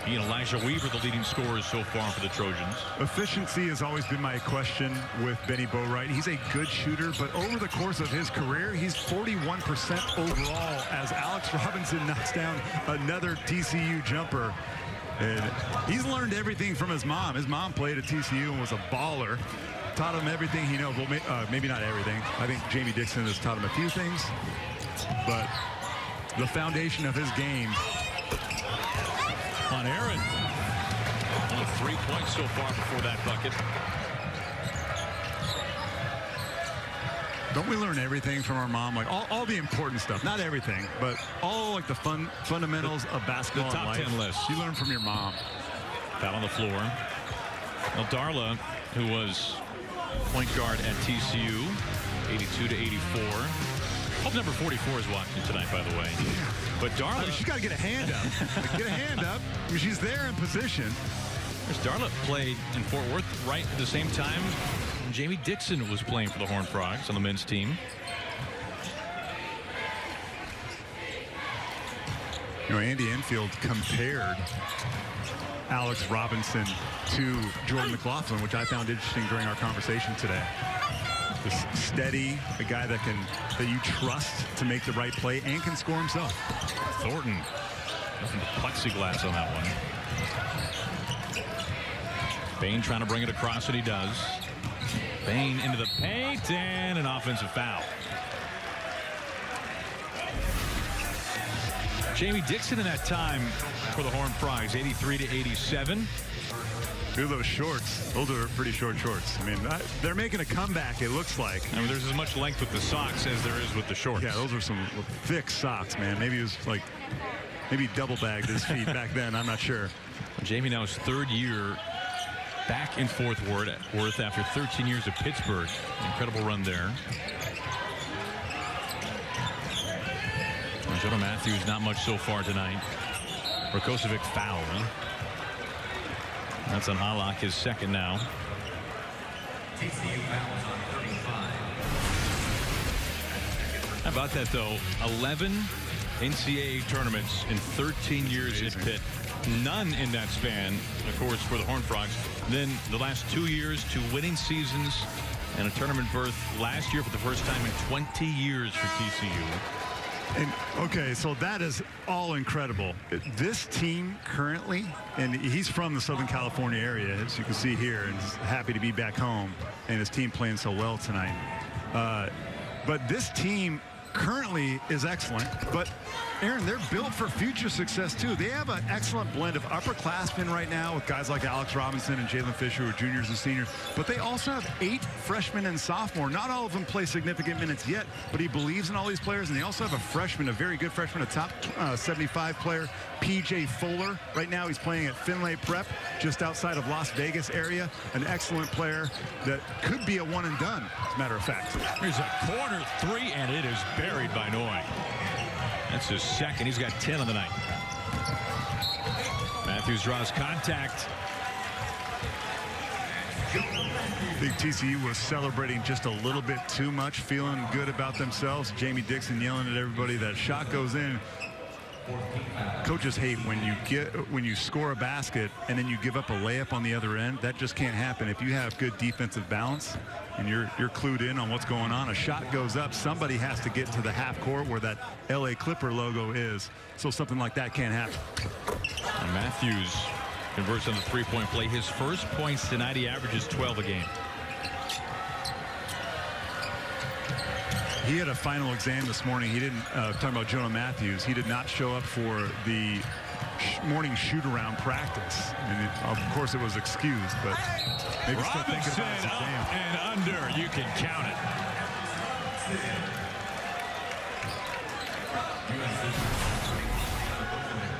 He and Elijah Weaver, the leading scorers so far for the Trojans. Efficiency has always been my question with Benny Boatwright. He's a good shooter, but over the course of his career, he's 41% overall as Alex Robinson knocks down another TCU jumper. And he's learned everything from his mom. His mom played at TCU and was a baller. Taught him everything he knows. Well, maybe not everything. I think Jamie Dixon has taught him a few things. But the foundation of his game. On Aaron. Only 3 points so far before that bucket. Don't we learn everything from our mom? Like all the important stuff, not everything, but all like the fundamentals of basketball. The top 10 list. You learn from your mom. Foul on the floor. Now Darla, who was point guard at TCU, 82 to 84. Hope number 44 is watching tonight, by the way. But Darla, she's got to get a hand up. Like, get a hand up. I mean, she's there in position. Darla played in Fort Worth right at the same time Jamie Dixon was playing for the Horned Frogs on the men's team. You know, Andy Enfield compared Alex Robinson to Jordan McLaughlin, which I found interesting during our conversation today. Just steady, a guy that you trust to make the right play and can score himself. Thornton, nothing but plexiglass on that one. Bain trying to bring it across, and he does. Bain into the paint and an offensive foul. Jamie Dixon in that time for the Horned Frogs, 83 to 87. Look at those shorts. Those are pretty short shorts. I mean, they're making a comeback, it looks like. I mean, there's as much length with the socks as there is with the shorts. Yeah, those are some thick socks, man. Maybe it was like, maybe double bagged his feet back then. I'm not sure. Jamie now his 3rd year back in Fort Worth after 13 years at Pittsburgh. Incredible run there. Jonah Matthews, not much so far tonight. Kosovic foul. That's on Halak, his 2nd now. How about that, though? 11 NCAA tournaments in 13 years at Pitt. None in that span, of course, for the Horned Frogs. Then the last 2 years, 2 winning seasons, and a tournament berth last year for the first time in 20 years for TCU. And okay, so that is all incredible. This team currently, and he's from the Southern California area, as you can see here, and he's happy to be back home, and his team playing so well tonight. But this team currently is excellent, but Aaron, they're built for future success too. They have an excellent blend of upperclassmen right now with guys like Alex Robinson and Jalen Fisher, who are juniors and seniors, but they also have 8 freshmen and sophomore. Not all of them play significant minutes yet, but he believes in all these players, and they also have a freshman, a very good freshman, a top 75 player, PJ Fuller. Right now he's playing at Finlay Prep, just outside of Las Vegas area. An excellent player that could be a one and done, as a matter of fact. Here's a corner 3, and it is buried by Noy. That's his 2nd. He's got 10 on the night. Matthews draws contact. I think TCU was celebrating just a little bit too much, feeling good about themselves. Jamie Dixon yelling at everybody. That shot goes in. Coaches hate when you score a basket and then you give up a layup on the other end. That just can't happen. If you have good defensive balance and you're clued in on what's going on, a shot goes up, somebody has to get to the half court where that LA Clipper logo is, so something like that can't happen. And Matthews converts on the 3-point play. His first points tonight, he averages 12 a game. He had a final exam this morning. He didn't, talking about Jonah Matthews, he did not show up for the morning shoot-around practice. And of course it was excused, but maybe still thinking about his exam. Up and under. You can count it.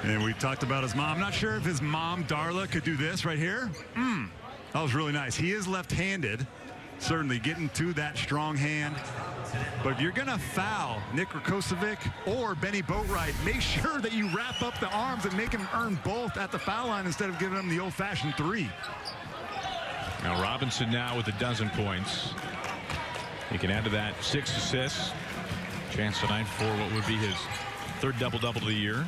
And we talked about his mom. I'm not sure if his mom, Darla, could do this right here. That was really nice. He is left-handed, certainly getting to that strong hand. But if you're going to foul Nick Rakocevic or Benny Boatwright, make sure that you wrap up the arms and make him earn both at the foul line instead of giving him the old-fashioned 3. Now Robinson now with 12 points. He can add to that 6 assists. Chance tonight for what would be his 3rd double-double of the year.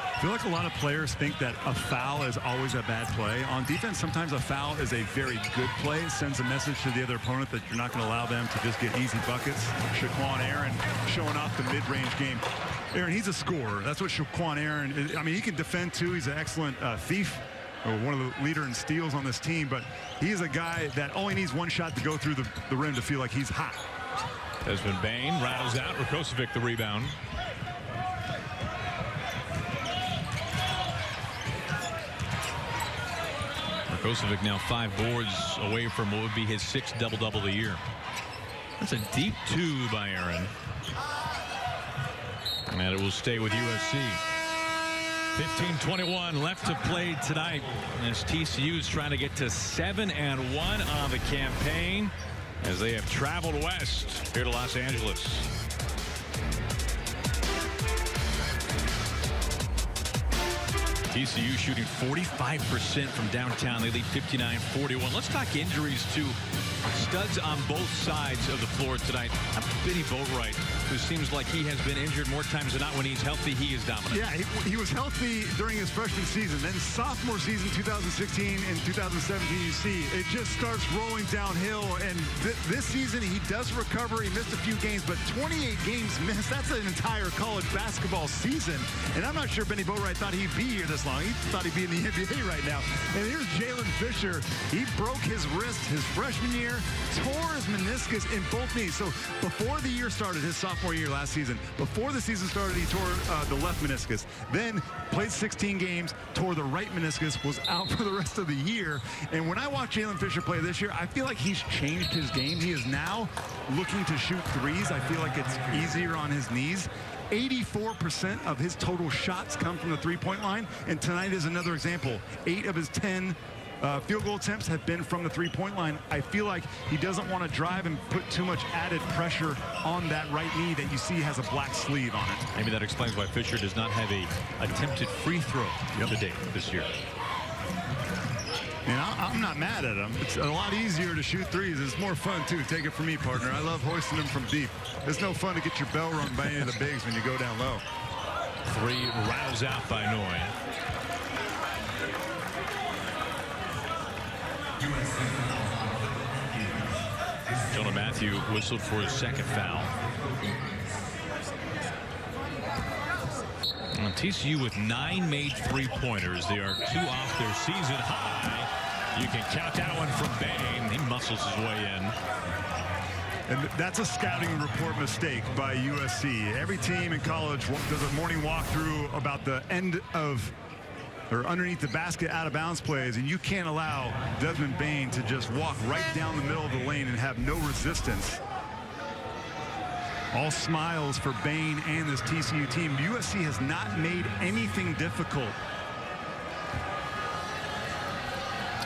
I feel like a lot of players think that a foul is always a bad play. On defense, sometimes a foul is a very good play. It sends a message to the other opponent that you're not going to allow them to just get easy buckets. Shaquan Aaron showing off the mid-range game. Aaron, he's a scorer. That's what Shaquan Aaron is. I mean, he can defend, too. He's an excellent thief. One of the leader in steals on this team. But he's a guy that only needs one shot to go through the rim to feel like he's hot. Desmond Bane rattles out. Rakocevic the rebound. Rakocevic now 5 boards away from what would be his 6th double-double of the year. That's a deep 2 by Aaron. And it will stay with USC. 15:21 left to play tonight as TCU is trying to get to 7-1 on the campaign as they have traveled west here to Los Angeles. TCU shooting 45% from downtown. They lead 59-41. Let's talk injuries to studs on both sides of the floor tonight. Benny Boatwright, who seems like he has been injured more times than not. When he's healthy, he is dominant. Yeah, he was healthy during his freshman season. Then sophomore season, 2016 and 2017, you see it just starts rolling downhill. And this season, he does recover. He missed a few games, but 28 games missed. That's an entire college basketball season. And I'm not sure Benny Boatwright thought he'd be here this long. He thought he'd be in the NBA right now. And here's Jalen Fisher. He broke his wrist his freshman year, tore his meniscus in both knees. So before the year started, his sophomore year last season, before the season started, he tore the left meniscus. Then played 16 games, tore the right meniscus, was out for the rest of the year. And when I watch Jalen Fisher play this year, I feel like he's changed his game. He is now looking to shoot threes. I feel like it's easier on his knees. 84% of his total shots come from the three-point line, and tonight is another example. 8 of his 10 field goal attempts have been from the three-point line. I feel like he doesn't want to drive and put too much added pressure on that right knee that you see has a black sleeve on it. Maybe that explains why Fisher does not have a attempted free throw to date this year. And I'm not mad at him. It's a lot easier to shoot threes. It's more fun, too. Take it from me, partner. I love hoisting them from deep. It's no fun to get your bell rung by any of the bigs when you go down low. 3 rattles out by Noy. Jonah Matthew whistled for his 2nd foul. And TCU with 9 made 3-pointers. They are 2 off their season high. You can count that one from Bane. He muscles his way in. And that's a scouting report mistake by USC. Every team in college does a morning walkthrough about the end of or underneath the basket out of bounds plays, and you can't allow Desmond Bane to just walk right down the middle of the lane and have no resistance. All smiles for Bane and this TCU team. USC has not made anything difficult.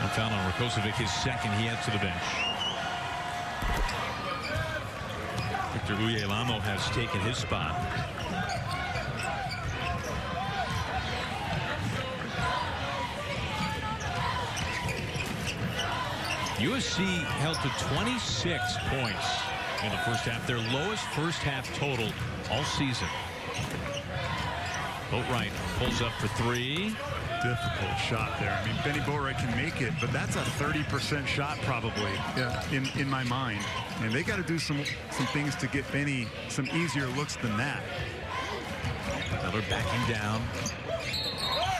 A foul on Rakocevic, his 2nd. He heads to the bench. Victor Uyelamo has taken his spot. USC held to 26 points in the first half, their lowest first half total all season. Boatwright pulls up for 3. Difficult shot there. I mean, Benny Boatwright can make it, but that's a 30% shot probably in my mind. And they got to do some things to get Benny some easier looks than that. Miller backing down.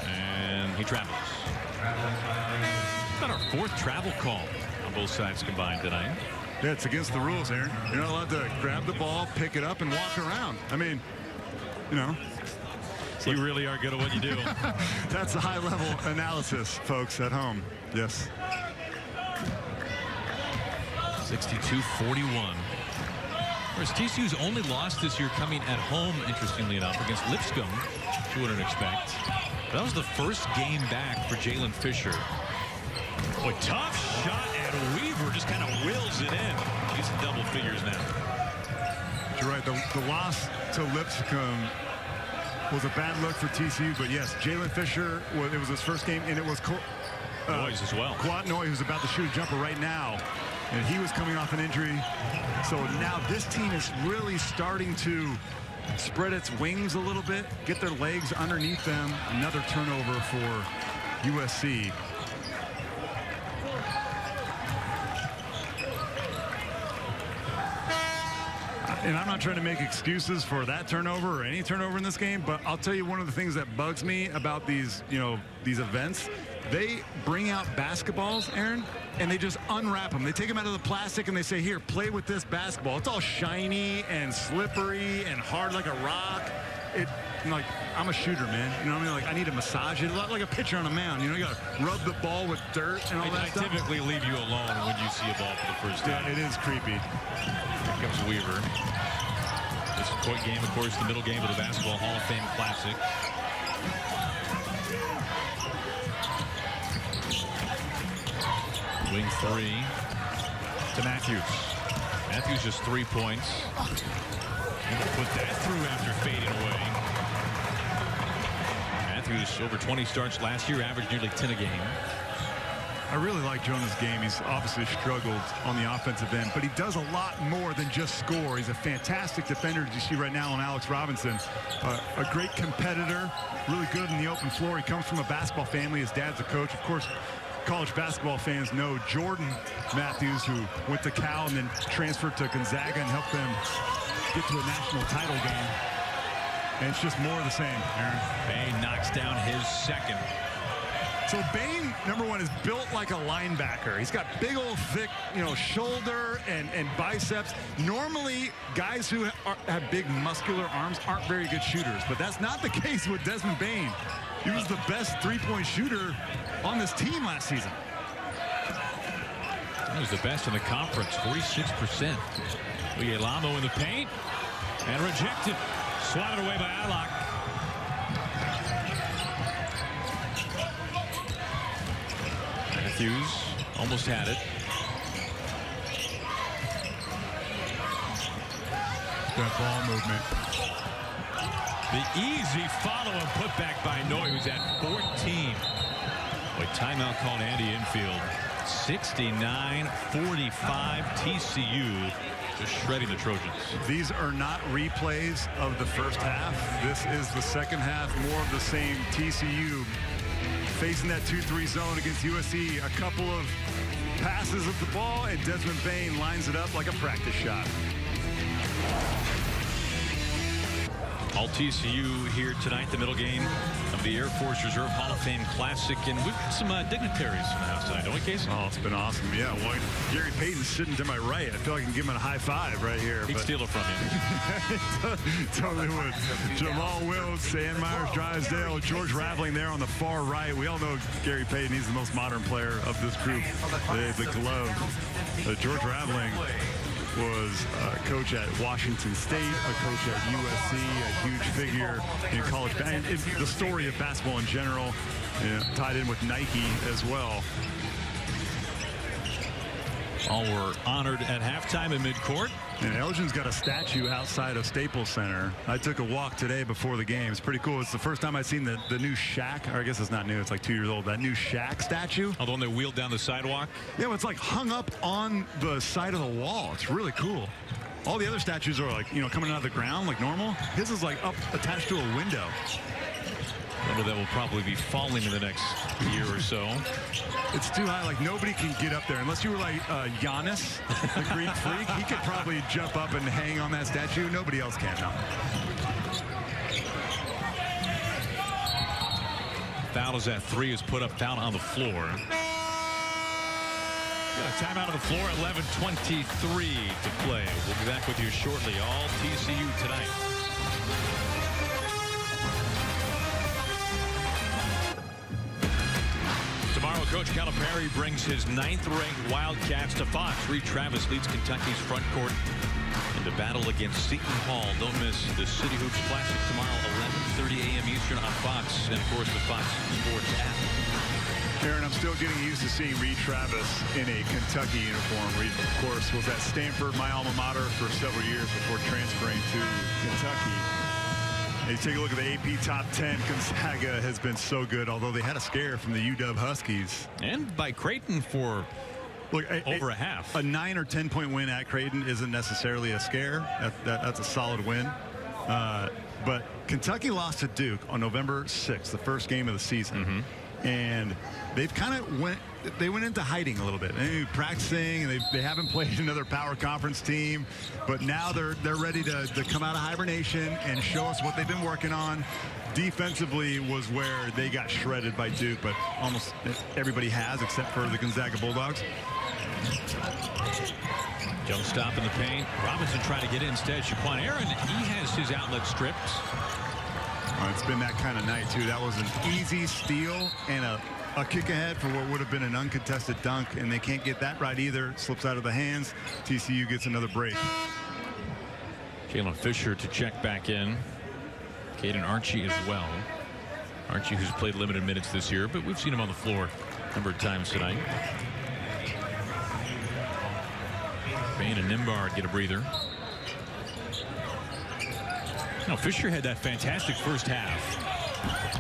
And he travels. About our 4th travel call on both sides combined tonight. Yeah, it's against the rules, Aaron. You're not allowed to grab the ball, pick it up, and walk around. I mean, you know, You really are good at what you do. That's a high-level analysis, folks, at home. Yes. 62-41. Whereas TCU's only loss this year coming at home, interestingly enough, against Lipscomb, which you wouldn't expect. That was the first game back for Jalen Fisher. Boy, tough shot, and Weaver just kind of wills it in. He's in double figures now. You're right. The loss to Lipscomb was a bad look for TCU, but yes, Jalen Fisher, it was his first game, and it was Noise as well. Quad Noy, who's about to shoot a jumper right now, and he was coming off an injury. So now this team is really starting to spread its wings a little bit, get their legs underneath them. Another turnover for USC. And I'm not trying to make excuses for that turnover or any turnover in this game, but I'll tell you one of the things that bugs me about these, these events. They bring out basketballs, Aaron, and they just unwrap them. They take them out of the plastic and they say, here, play with this basketball. It's all shiny and slippery and hard like a rock. Like, I'm a shooter, man. You know what I mean? Like, I need to massage it like a pitcher on a mound. You got to rub the ball with dirt and all that stuff. I typically leave you alone when you see a ball for the first time. Yeah, it is creepy. Here comes Weaver. This point game, of course, the middle game of the Basketball Hall of Fame Classic. Wing three to Matthews. Matthews just 3 points. Put that through after fading away. Matthews over 20 starts last year, averaged nearly 10 a game. I really like Jonah's game. He's obviously struggled on the offensive end, but he does a lot more than just score. He's a fantastic defender, as you see right now on Alex Robinson. A great competitor, really good in the open floor. He comes from a basketball family. His dad's a coach. Of course, college basketball fans know Jordan Matthews, who went to Cal and then transferred to Gonzaga and helped them get to a national title game. And it's just more of the same, Aaron. Bain knocks down his second. So Bain, number one, is built like a linebacker. He's got big old thick, shoulder and biceps. Normally, guys who have big muscular arms aren't very good shooters, but that's not the case with Desmond Bain. He was the best three-point shooter on this team last season. He was the best in the conference, 46%. Lamo in the paint and rejected. Swatted away by Alloc. Matthews almost had it. That ball movement. The easy follow and put back by Noy, who's at 14. Boy, timeout called Andy Infield. 69-45 TCU. Just shredding the Trojans. These are not replays of the first half. This is the second half, more of the same. TCU facing that 2-3 zone against USC. A couple of passes of the ball, and Desmond Bain lines it up like a practice shot. All TCU here tonight, the middle game of the Air Force Reserve Hall of Fame Classic. And we've got some dignitaries in the house tonight, don't we, Casey? Oh, it's been awesome. Yeah, well, Gary Payton's sitting to my right. I feel like I can give him a high five right here. He'd steal it from you. Totally would. Jamal Wills, Sam Myers, Drysdale, George Raveling there on the far right. We all know Gary Payton. He's the most modern player of this group. The glove. George Raveling was a coach at Washington State, a coach at USC, a huge figure in college. And the story of basketball in general, tied in with Nike as well. All were honored at halftime in midcourt. And Elgin's got a statue outside of Staples Center. I took a walk today before the game. It's pretty cool. It's the first time I've seen the new Shaq, or I guess it's not new, it's like 2 years old, that new Shaq statue. Oh, the one they wheeled down the sidewalk? Yeah, well, it's like hung up on the side of the wall. It's really cool. All the other statues are like, coming out of the ground like normal. His is like up attached to a window. Wonder that will probably be falling in the next year or so. It's too high. Like, nobody can get up there. Unless you were like Giannis, the Greek freak. He could probably jump up and hang on that statue. Nobody else can, no. Foul is at 3, is put up, foul on the floor. Got a timeout on the floor, 11:23 to play. We'll be back with you shortly. All TCU tonight. Tomorrow, Coach Calipari brings his 9th-ranked Wildcats to Fox. Reed Travis leads Kentucky's front court in the battle against Seton Hall. Don't miss the City Hoops Classic tomorrow, 11:30 a.m. Eastern on Fox, and of course the Fox Sports app. Aaron, I'm still getting used to seeing Reed Travis in a Kentucky uniform. Reed, of course, was at Stanford, my alma mater, for several years before transferring to Kentucky. And you take a look at the AP top 10. Gonzaga has been so good, although they had a scare from the UW Huskies. And by Creighton for over a half. A 9 or 10 point win at Creighton isn't necessarily a scare. That's a solid win. But Kentucky lost to Duke on November 6th, the first game of the season. And they've kind of went into hiding a little bit. They're practicing, and they haven't played another power conference team, but now they're ready to come out of hibernation and show us what they've been working on. Defensively was where they got shredded by Duke, but almost everybody has except for the Gonzaga Bulldogs. Jump stop in the paint. Robinson trying to get in instead. Shaquan Aaron, he has his outlet stripped. It's been that kind of night, too. That was an easy steal and a kick ahead for what would have been an uncontested dunk, and they can't get that right either. Slips out of the hands. TCU gets another break. Jalen Fisher to check back in. Caden Archie as well. Archie, who's played limited minutes this year, but we've seen him on the floor a number of times tonight. Bain and Nimbard get a breather. No, Fisher had that fantastic first half.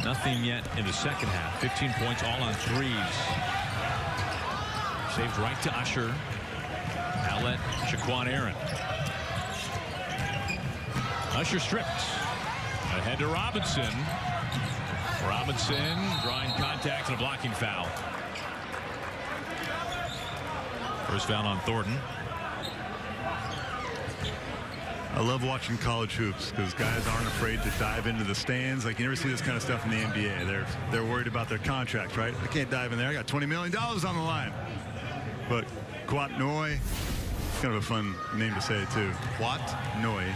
Nothing yet in the second half. 15 points, all on threes. Saved right to Usher. Outlet, Shaquan Aaron. Usher stripped. Ahead to Robinson. Robinson drawing contact and a blocking foul. First foul on Thornton. I love watching college hoops because guys aren't afraid to dive into the stands. Like, you never see this kind of stuff in the NBA. They're worried about their contracts, right? I can't dive in there. I got $20 million on the line. But Kwat Noi, kind of a fun name to say, too. Kwat Noi.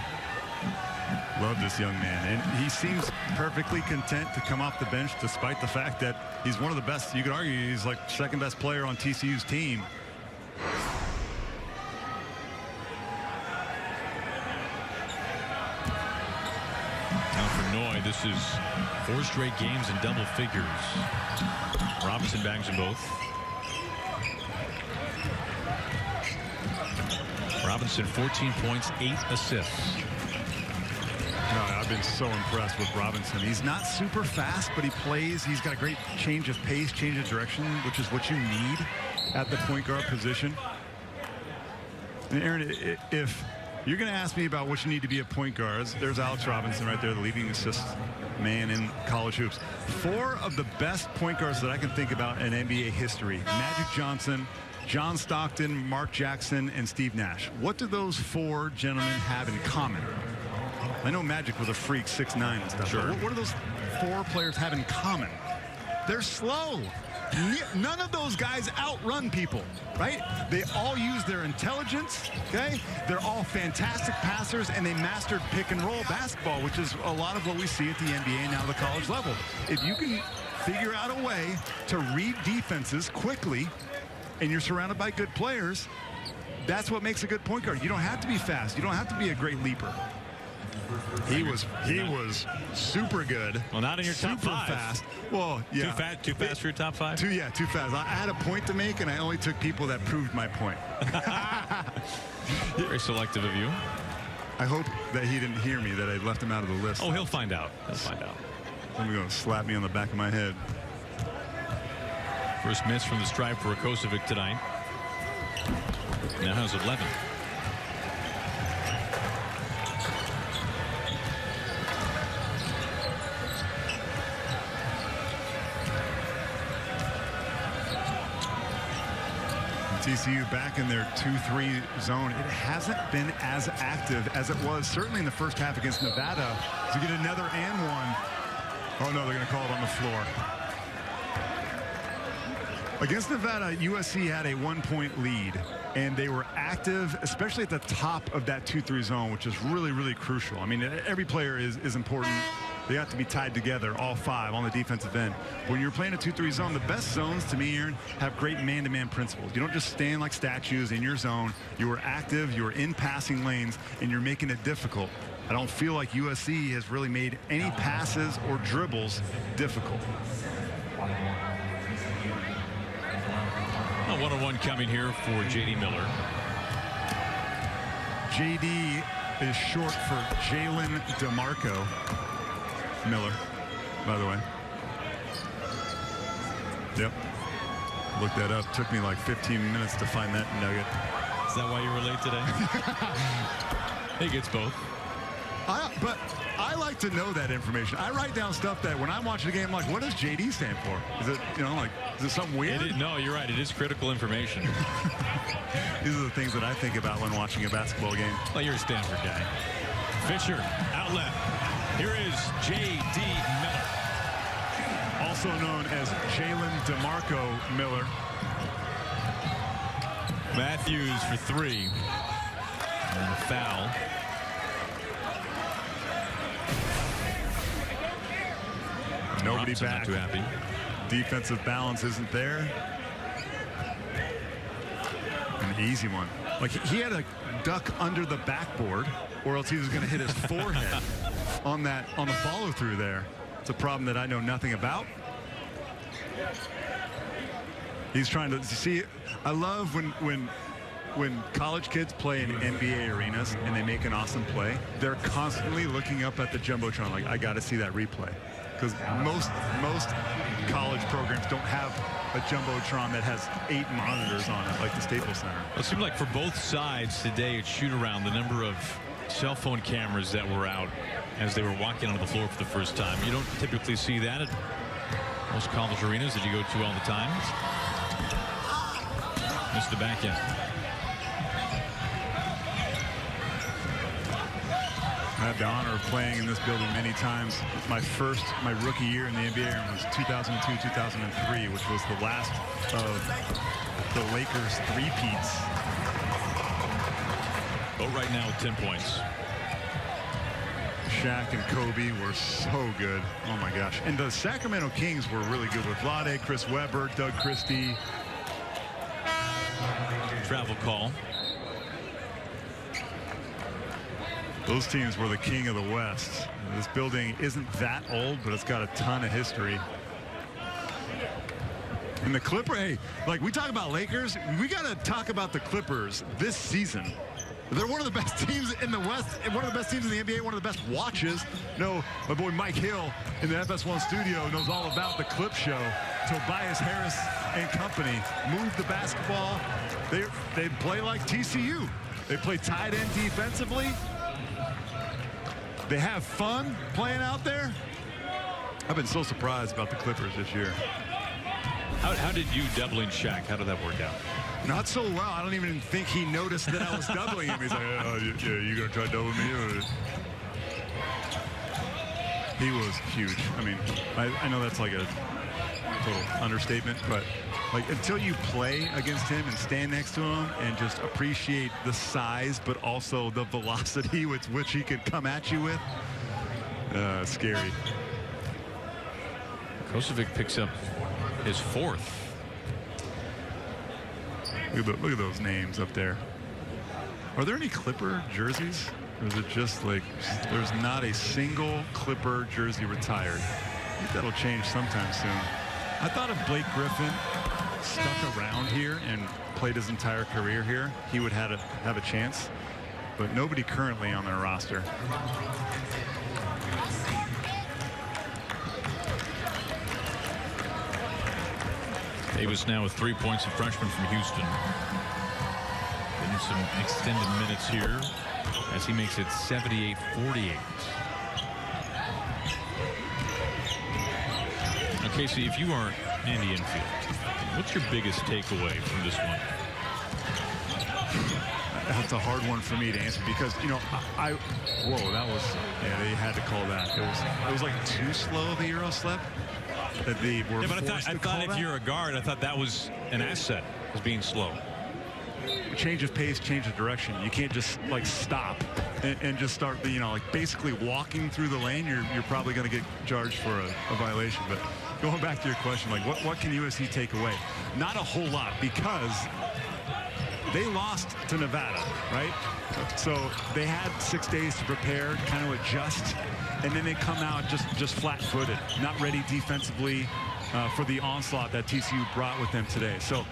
Love this young man. And he seems perfectly content to come off the bench despite the fact that he's one of the best. You could argue he's like second best player on TCU's team. This is 4 straight games in double figures. Robinson bags them both. Robinson 14 points, 8 assists. I've been so impressed with Robinson. He's not super fast, but he plays. He's got a great change of pace, change of direction, which is what you need at the point guard position. And Aaron, if you're going to ask me about what you need to be a point guard, there's Alex Robinson right there, the leading assist man in college hoops. 4 of the best point guards that I can think about in NBA history: Magic Johnson, John Stockton, Mark Jackson, and Steve Nash. What do those 4 gentlemen have in common? I know Magic was a freak, 6'9" and stuff. Sure. What do those 4 players have in common? They're slow. None of those guys outrun people, right? They all use their intelligence, okay? They're all fantastic passers, and they mastered pick and roll basketball, which is a lot of what we see at the NBA and now the college level. If you can figure out a way to read defenses quickly and you're surrounded by good players, that's what makes a good point guard. You don't have to be fast. You don't have to be a great leaper. He was super good. Well, not in your top 5. Super fast. Well, yeah. Too fast for your top 5? Too fast. I had a point to make, and I only took people that proved my point. Very selective of you. I hope that he didn't hear me, that I left him out of the list. Oh, he'll find out. He'll find out. I'm going to slap me on the back of my head. First miss from the stripe for Rakocevic tonight. Now has 11. TCU back in their 2-3 zone. It hasn't been as active as it was certainly in the first half against Nevada. To get another and one. Oh no, they're going to call it on the floor. Against Nevada, USC had a 1-point lead, and they were active, especially at the top of that 2-3 zone, which is really, really crucial. I mean, every player is important, they have to be tied together, all 5 on the defensive end. When you're playing a 2-3 zone, the best zones, to me, Aaron, have great man-to-man principles. You don't just stand like statues in your zone. You are active, you are in passing lanes, and you're making it difficult. I don't feel like USC has really made any passes or dribbles difficult. A one-on-one coming here for J.D. Miller. J.D. is short for Jalen DeMarco Miller, by the way. Yep. Looked that up. Took me like 15 minutes to find that nugget. Is that why you were late today? He gets both. But I like to know that information. I write down stuff that when I'm watching a game, I'm like, what does JD stand for? Is it, like, is it something weird? No, you're right. It is critical information. These are the things that I think about when watching a basketball game. Well, you're a Stanford guy. Fisher, outlet. Here is J.D. Miller. Also known as Jalen DeMarco Miller. Matthews for 3. And a foul. Nobody Robinson back. Not too happy. Defensive balance isn't there. An easy one. Like, he had to duck under the backboard, or else he was going to hit his forehead on the follow through there. It's a problem that I know nothing about. He's trying to see. I love when college kids play in NBA arenas and they make an awesome play. They're constantly looking up at the jumbotron, like, I got to see that replay. Because most college programs don't have a jumbotron that has 8 monitors on it, like the Staples Center. Well, it seemed like for both sides today at shoot-around, the number of cell phone cameras that were out as they were walking onto the floor for the first time. You don't typically see that at most college arenas that you go to all the time. Missed the back end. I had the honor of playing in this building many times. My rookie year in the NBA was 2002-2003, which was the last of the Lakers three-peats. But right now, 10 points. Shaq and Kobe were so good. Oh my gosh. And the Sacramento Kings were really good with Vlade, Chris Webber, Doug Christie. Travel call. Those teams were the king of the West. This building isn't that old, but it's got a ton of history. And the Clippers, hey, like we talk about Lakers, we got to talk about the Clippers this season. They're one of the best teams in the West, and one of the best teams in the NBA, one of the best watches. No, my boy Mike Hill in the FS1 studio knows all about the Clip Show. Tobias Harris and company move the basketball. They play like TCU. They play tight end defensively. They have fun playing out there. I've been so surprised about the Clippers this year. How did you doubling Shaq? How did that work out? Not so well. I don't even think he noticed that I was doubling him. He's like, oh, yeah, you gonna try doubling me? He was huge. I mean, I know that's like a total understatement, but like until you play against him and stand next to him and just appreciate the size, but also the velocity with which he could come at you with, scary. Kosovic picks up his 4th. Look at those names up there. Are there any Clipper jerseys? Or is it just like there's not a single Clipper jersey retired? I think that'll change sometime soon. I thought if Blake Griffin stuck around here and played his entire career here, he would have a chance. But nobody currently on their roster. Davis now with 3 points, a freshman from Houston. Getting some extended minutes here as he makes it 78-48. Now, Casey, if you are Andy Enfield, what's your biggest takeaway from this one? That's a hard one for me to answer because, whoa, that was, yeah, they had to call that. It was like too slow of a Euro slip. That they were but I thought if you're a guard, I thought that was an asset, as being slow. change of pace, change of direction. You can't just like stop and just start, you know, like basically walking through the lane. You're probably going to get charged for a violation. But going back to your question, like what can USC take away? Not a whole lot, because they lost to Nevada, right? So they had 6 days to prepare, kind of adjust, and then they come out just flat-footed, not ready defensively for the onslaught that TCU brought with them today. So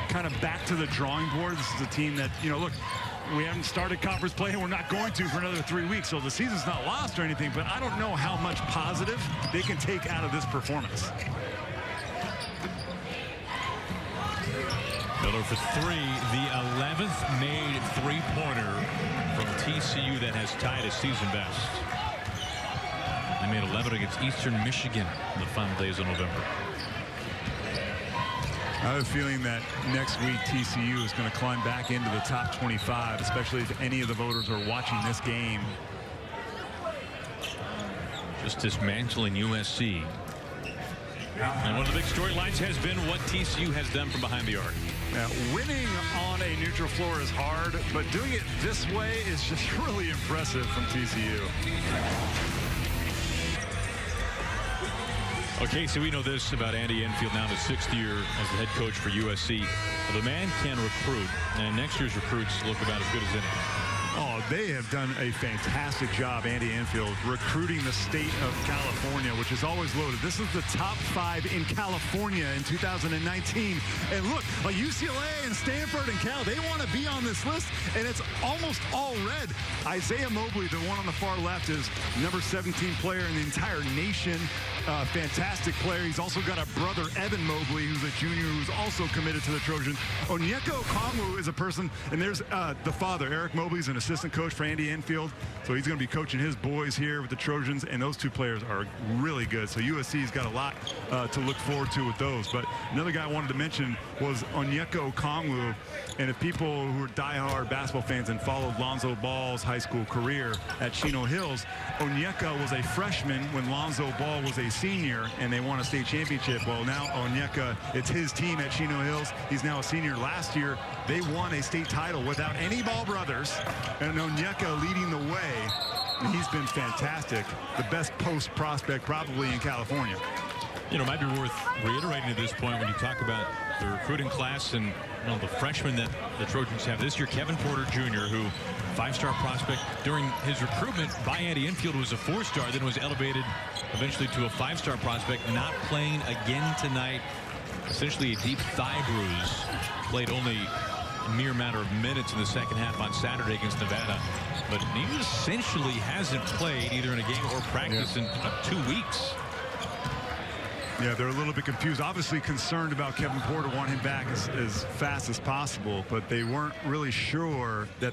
kind of back to the drawing board. This is a team that, you know, look, we haven't started conference play, and we're not going to for another 3 weeks, so the season's not lost or anything, but I don't know how much positive they can take out of this performance. Miller for three, the 11th made three-pointer from TCU that has tied a season best. They made 11 against Eastern Michigan in the final days of November. I have a feeling that next week TCU is going to climb back into the top 25, especially if any of the voters are watching this game. Just dismantling USC. And one of the big storylines has been what TCU has done from behind the arc. Now, winning on a neutral floor is hard, but doing it this way is just really impressive from TCU. Okay, so we know this about Andy Enfield, now in his 6th year as the head coach for USC. The man can recruit, and next year's recruits look about as good as any. Oh, they have done a fantastic job, Andy Enfield, recruiting the state of California, which is always loaded. This is the top 5 in California in 2019. And look, like UCLA and Stanford and Cal, they want to be on this list, and it's almost all red. Isaiah Mobley, the one on the far left, is number 17 player in the entire nation. Fantastic player. He's also got a brother, Evan Mobley, who's a junior, who's also committed to the Trojans. Onyeka Okongwu is a person, and there's the father, Eric Mobley's an assistant coach for Andy Enfield, so he's going to be coaching his boys here with the Trojans, and those two players are really good. So USC's got a lot to look forward to with those. But another guy I wanted to mention was Onyeka Okongwu, and if people who are diehard basketball fans and followed Lonzo Ball's high school career at Chino Hills, Onyeka was a freshman when Lonzo Ball was a senior, and they won a state championship. Well, now Onyeka, it's his team at Chino Hills. He's now a senior. Last year, they won a state title without any Ball brothers, and Onyeka leading the way. And he's been fantastic. The best post prospect probably in California. You know, it might be worth reiterating at this point when you talk about the recruiting class and, you know, the freshmen that the Trojans have this year. Kevin Porter Jr., who 5-star prospect during his recruitment by Andy Enfield, was a 4-star, then was elevated eventually to a 5-star prospect, not playing again tonight. Essentially a deep thigh bruise. Played only a mere matter of minutes in the second half on Saturday against Nevada. But he essentially hasn't played either in a game or practice in about 2 weeks. Yeah, they're a little bit confused. Obviously concerned about Kevin Porter, want him back as fast as possible, but they weren't really sure that,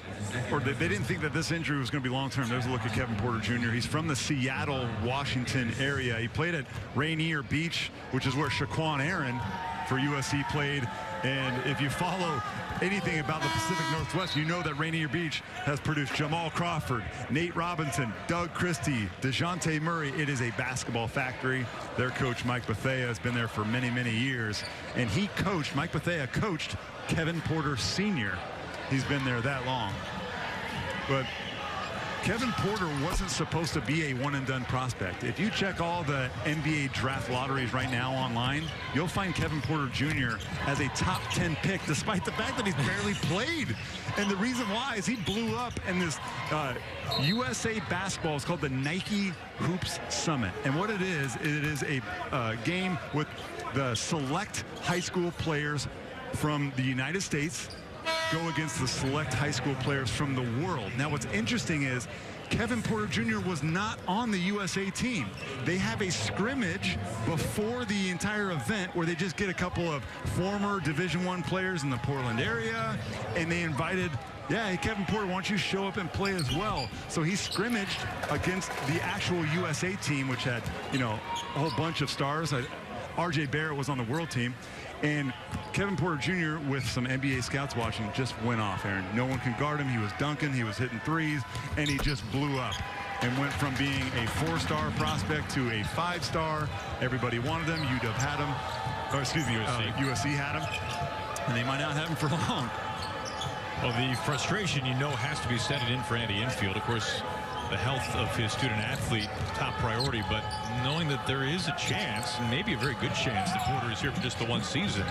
or they didn't think that this injury was going to be long-term. There's a look at Kevin Porter Jr. He's from the Seattle, Washington area. He played at Rainier Beach, which is where Shaquan Aaron for USC played. And if you follow anything about the Pacific Northwest, you know that Rainier Beach has produced Jamal Crawford, Nate Robinson, Doug Christie, DeJounte Murray. It is a basketball factory. Their coach, Mike Bethea, has been there for many, many years. And Mike Bethea coached Kevin Porter Sr. He's been there that long. But Kevin Porter wasn't supposed to be a one-and-done prospect. If you check all the NBA draft lotteries right now online, you'll find Kevin Porter Jr. as a top 10 pick, despite the fact that he's barely played. And the reason why is he blew up in this USA basketball. It's called the Nike Hoops Summit. And what it is a game with the select high school players from the United States go against the select high school players from the world. Now, what's interesting is Kevin Porter Jr. was not on the USA team. They have a scrimmage before the entire event where they just get a couple of former Division I players in the Portland area, and they invited, yeah, hey, Kevin Porter, why don't you show up and play as well? So he scrimmaged against the actual USA team, which had, you know, a whole bunch of stars. RJ Barrett was on the world team. And Kevin Porter Jr., with some NBA scouts watching, just went off, Aaron. No one can guard him. He was dunking. He was hitting threes. And he just blew up and went from being a 4-star prospect to a 5-star. Everybody wanted him. UW had him. Or excuse me, USC had him. And they might not have him for long. Well, the frustration, has to be setting in for Andy Enfield. Of course, the health of his student athlete, top priority, but knowing that there is a chance, and maybe a very good chance, that Porter is here for just the one season,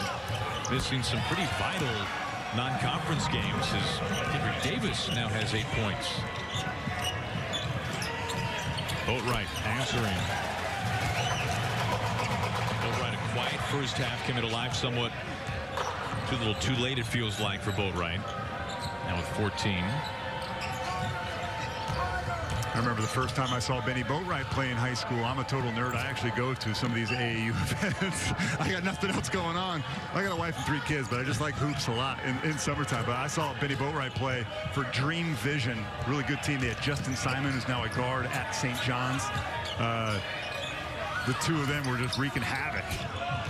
missing some pretty vital non-conference games, as Henry Davis now has 8 points. Boatwright answering. Boatwright, a quiet first half, came into life somewhat too little too late, it feels like, for Boatwright. Now with 14. I remember the first time I saw Benny Boatwright play in high school. I'm a total nerd. I actually go to some of these AAU events. I got nothing else going on. I got a wife and 3 kids, but I just like hoops a lot in summertime. But I saw Benny Boatwright play for Dream Vision. Really good team. They had Justin Simon, who's now a guard at St. John's. The two of them were just wreaking havoc.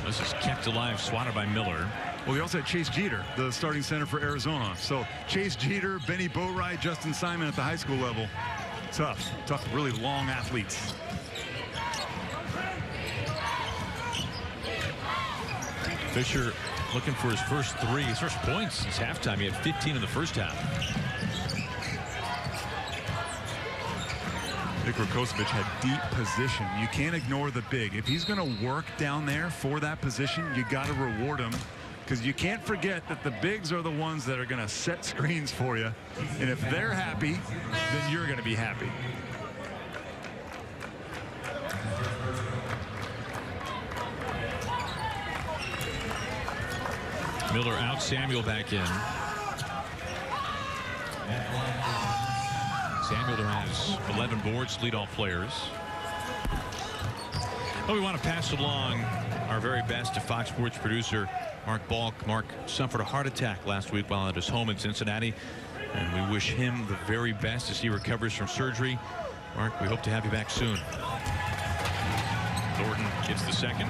This is kept alive, swatted by Miller. Well, they also had Chase Jeter, the starting center for Arizona. So Chase Jeter, Benny Boatwright, Justin Simon at the high school level. Tough, really long athletes. Fisher looking for his first 3, his first points since halftime. He had 15 in the first half. Nick Rakocevic had deep position. You can't ignore the big. If he's going to work down there for that position, you got to reward him, because you can't forget that the bigs are the ones that are going to set screens for you. And if they're happy, then you're going to be happy. Miller out, Samuel back in. Samuel has 11 boards, lead all players. Well, we want to pass along our very best to Fox Sports producer Mark Balk. Mark suffered a heart attack last week while at his home in Cincinnati, and we wish him the very best as he recovers from surgery. Mark, we hope to have you back soon. Thornton gets the second.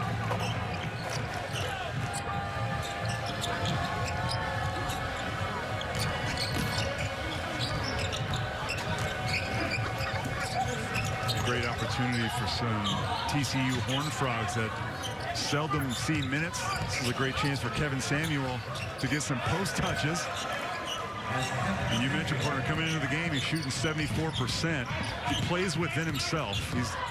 Great opportunity for some TCU Horned Frogs that seldom see minutes. This is a great chance for Kevin Samuel to get some post touches. And you mentioned, partner, coming into the game, he's shooting 74%. He plays within himself.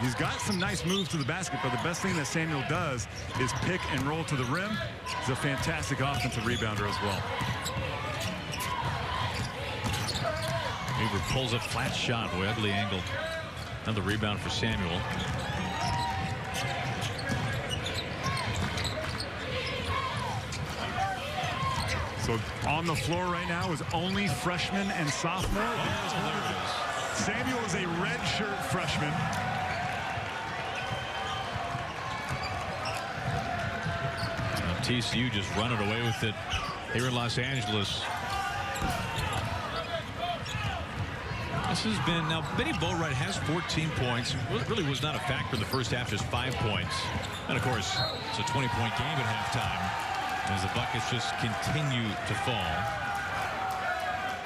He's got some nice moves to the basket, but the best thing that Samuel does is pick and roll to the rim. He's a fantastic offensive rebounder as well. Huber pulls a flat shot, boy, ugly angle. Another rebound for Samuel. So on the floor right now is only freshman and sophomore. Oh, there it is. Samuel is a redshirt freshman. TCU just running away with it here in Los Angeles. This has been, now Benny Boatwright has 14 points. Really was not a factor in the first half, just 5 points. And of course, it's a 20-point game at halftime as the buckets just continue to fall.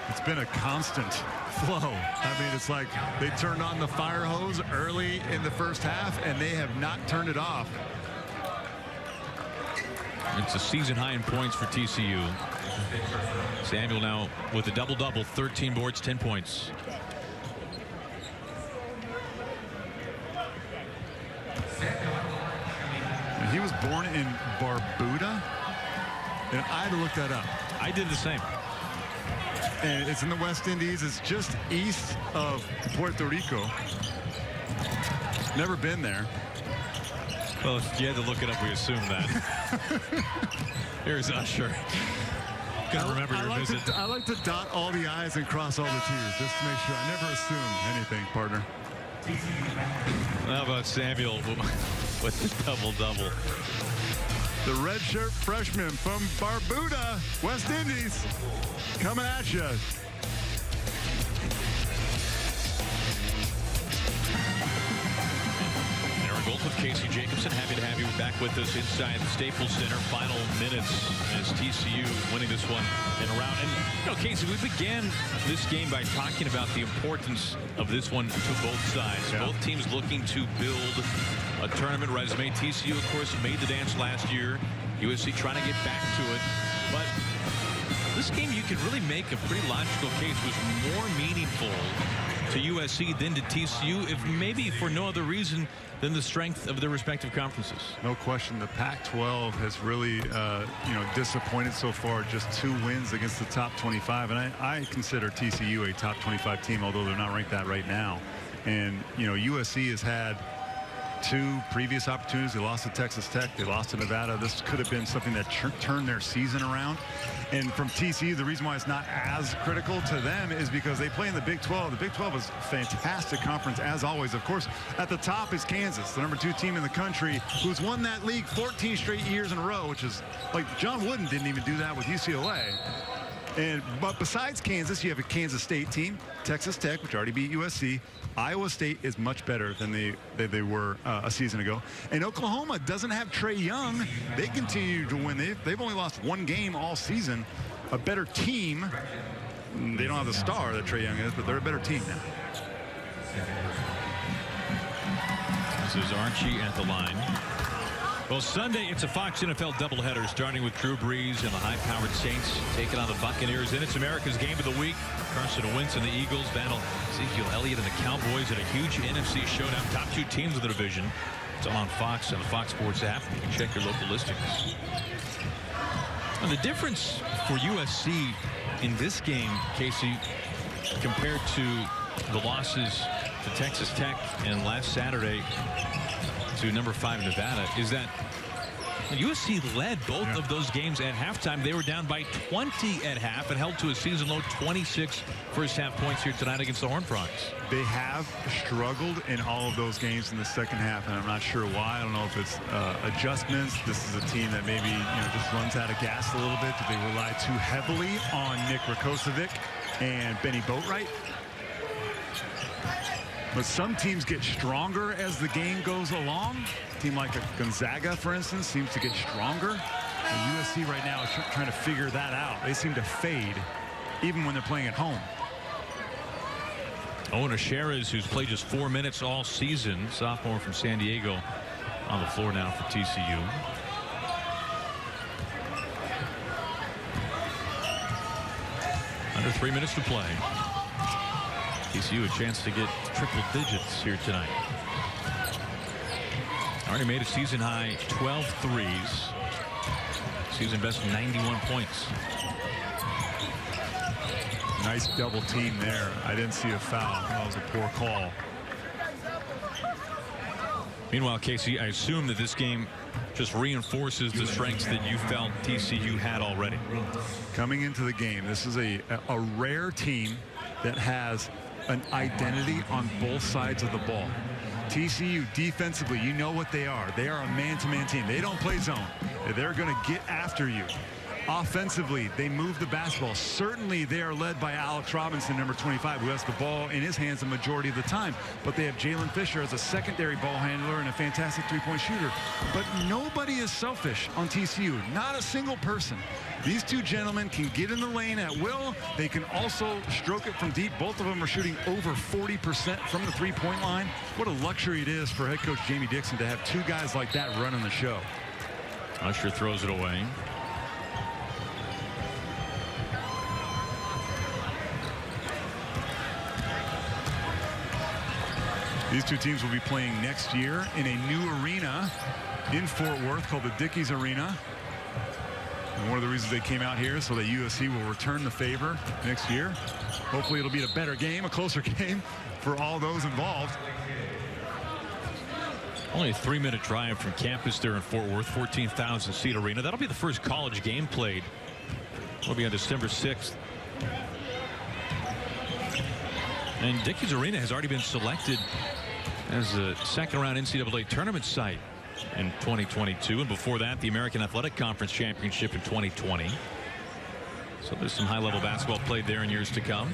It's been a constant flow. I mean, it's like they turned on the fire hose early in the first half, and they have not turned it off. It's a season high in points for TCU. Samuel now with a double-double, 13 boards, 10 points. And he was born in Barbuda, and I had to look that up. I did the same. And it's in the West Indies. It's just east of Puerto Rico. Never been there. Well, if you had to look it up, we assume that. Here's Usher. Couldn't remember your visit. I like to dot all the I's and cross all the T's, just to make sure. I never assume anything, partner. How about Samuel with the double-double? The redshirt freshman from Barbuda, West Indies, coming at you. Gold with Casey Jacobson. Happy to have you back with us inside the Staples Center. Final minutes as TCU winning this one in a round. And, you know, Casey, we began this game by talking about the importance of this one to both sides. Yeah. Both teams looking to build a tournament resume. TCU, of course, made the dance last year. USC trying to get back to it. But This game, you could really make a pretty logical case, was more meaningful to USC than to TCU, if maybe for no other reason than the strength of their respective conferences. No question, the Pac-12 has really, disappointed so far. Just 2 wins against the top 25, and I consider TCU a top 25 team, although they're not ranked that right now. And USC has had 2 previous opportunities. They lost to Texas Tech. They lost to Nevada. This could have been something that turned their season around. And from TCU, the reason why it's not as critical to them is because they play in the Big 12. The Big 12 is a fantastic conference, as always. Of course, at the top is Kansas, the #2 team in the country, who's won that league 14 straight years in a row, which is like John Wooden didn't even do that with UCLA. But besides Kansas, you have a Kansas State team, Texas Tech, which already beat USC. Iowa State is much better than they were a season ago. And Oklahoma doesn't have Trae Young. They continue to win. They've only lost 1 game all season. A better team. They don't have the star that Trae Young is, but they're a better team now. This is Archie at the line. Well, Sunday, it's a Fox NFL doubleheader, starting with Drew Brees and the high-powered Saints taking on the Buccaneers. Then it's America's Game of the Week. Carson Wentz and the Eagles battle Ezekiel Elliott and the Cowboys at a huge NFC showdown. Top 2 teams in the division. It's all on Fox and the Fox Sports app. You can check your local listings. And the difference for USC in this game, Casey, compared to the losses to Texas Tech and last Saturday to #5 Nevada, is that USC led both of those games at halftime. They were down by 20 at half and held to a season-low 26 first-half points here tonight against the Horned Frogs. They have struggled in all of those games in the second half, and I'm not sure why. I don't know if it's adjustments. This is a team that maybe just runs out of gas a little bit. Do they rely too heavily on Nick Rakocevic and Benny Boatwright? But some teams get stronger as the game goes along. A team like Gonzaga, for instance, seems to get stronger. And USC right now is trying to figure that out. They seem to fade even when they're playing at home. Owen Asheras, who's played just 4 minutes all season, sophomore from San Diego, on the floor now for TCU. Under 3 minutes to play. TCU a chance to get triple digits here tonight. Already made a season high 12 threes. Season best 91 points. Nice double team there. I didn't see a foul. That was a poor call. Meanwhile, Casey, I assume that this game just reinforces the strengths that you felt TCU had already. Coming into the game, this is a rare team that has an identity on both sides of the ball. TCU defensively, you know what they are. They are a man-to-man team. They don't play zone. They're going to get after you. Offensively, they move the basketball. Certainly, they are led by Alex Robinson, #25, who has the ball in his hands the majority of the time. But they have Jalen Fisher as a secondary ball handler and a fantastic 3-point shooter. But nobody is selfish on TCU. Not a single person. These 2 gentlemen can get in the lane at will. They can also stroke it from deep. Both of them are shooting over 40% from the 3-point line. What a luxury it is for head coach Jamie Dixon to have 2 guys like that running the show. Usher throws it away. These 2 teams will be playing next year in a new arena in Fort Worth called the Dickies Arena. And one of the reasons they came out here is so that USC will return the favor next year. Hopefully it'll be a better game, a closer game for all those involved. Only a 3-minute drive from campus there in Fort Worth, 14,000 seat arena. That'll be the first college game played. It'll be on December 6th. And Dickies Arena has already been selected as a second-round NCAA tournament site in 2022. And before that, the American Athletic Conference Championship in 2020. So there's some high-level basketball played there in years to come.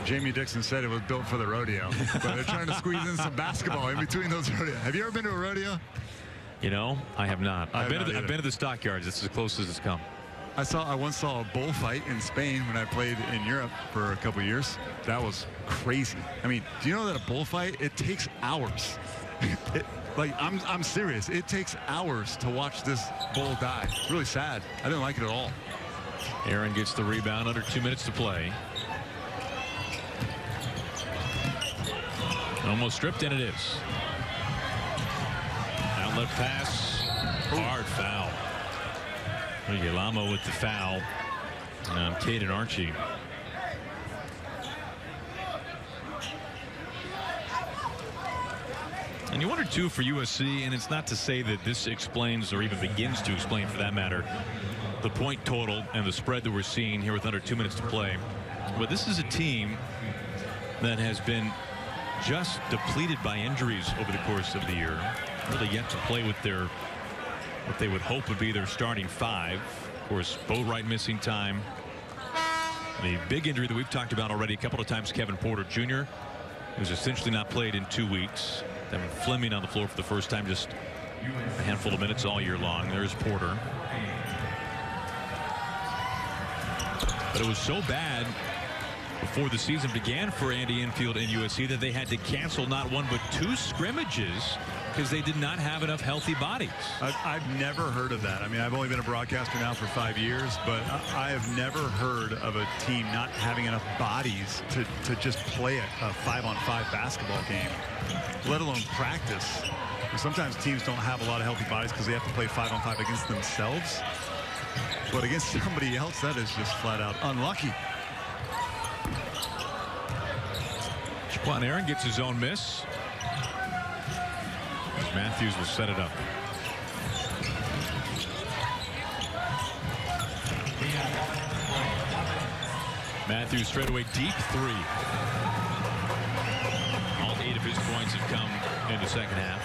Jamie Dixon said it was built for the rodeo. But they're trying to squeeze in some basketball in between those rodeos. Have you ever been to a rodeo? You know, I have not. I've been to the stockyards. It's as close as it's come. I once saw a bullfight in Spain when I played in Europe for a couple of years. That was crazy. I mean, do you know that a bullfight, it takes hours? I'm serious. It takes hours to watch this bull die. It's really sad. I didn't like it at all. Aaron gets the rebound, under 2 minutes to play. Almost stripped, and it is. Outlet pass. Hard foul. Lama with the foul on Caden Archie. And you wonder too for USC, and it's not to say that this explains or even begins to explain for that matter the point total and the spread that we're seeing here with under 2 minutes to play, but this is a team that has been just depleted by injuries over the course of the year, really yet to play with their what they would hope would be their starting five. Of course, Boatwright missing time. The big injury that we've talked about already a couple of times, Kevin Porter Jr., who's essentially not played in 2 weeks. Devin Fleming on the floor for the first time, just a handful of minutes all year long. There's Porter. But it was so bad before the season began for Andy Enfield and USC that they had to cancel not one but 2 scrimmages because they did not have enough healthy bodies. I've never heard of that. I mean, I've only been a broadcaster now for 5 years, but I have never heard of a team not having enough bodies to just play a 5-on-5 basketball game, let alone practice. Sometimes teams don't have a lot of healthy bodies because they have to play 5-on-5 against themselves. But against somebody else, that is just flat out unlucky. Jaquan Aaron gets his own miss. Matthews will set it up. Matthews straight away deep 3. All 8 of his points have come in the second half.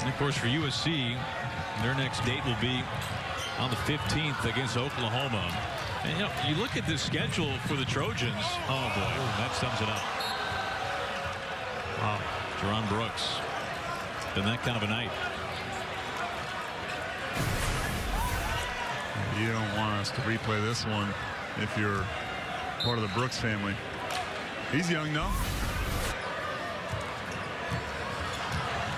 And of course for USC, their next date will be on the 15th against Oklahoma. And you know, you look at this schedule for the Trojans. Oh boy, that sums it up. Wow. Jerron Brooks. Been that kind of a night. You don't want us to replay this one if you're part of the Brooks family. He's young, though.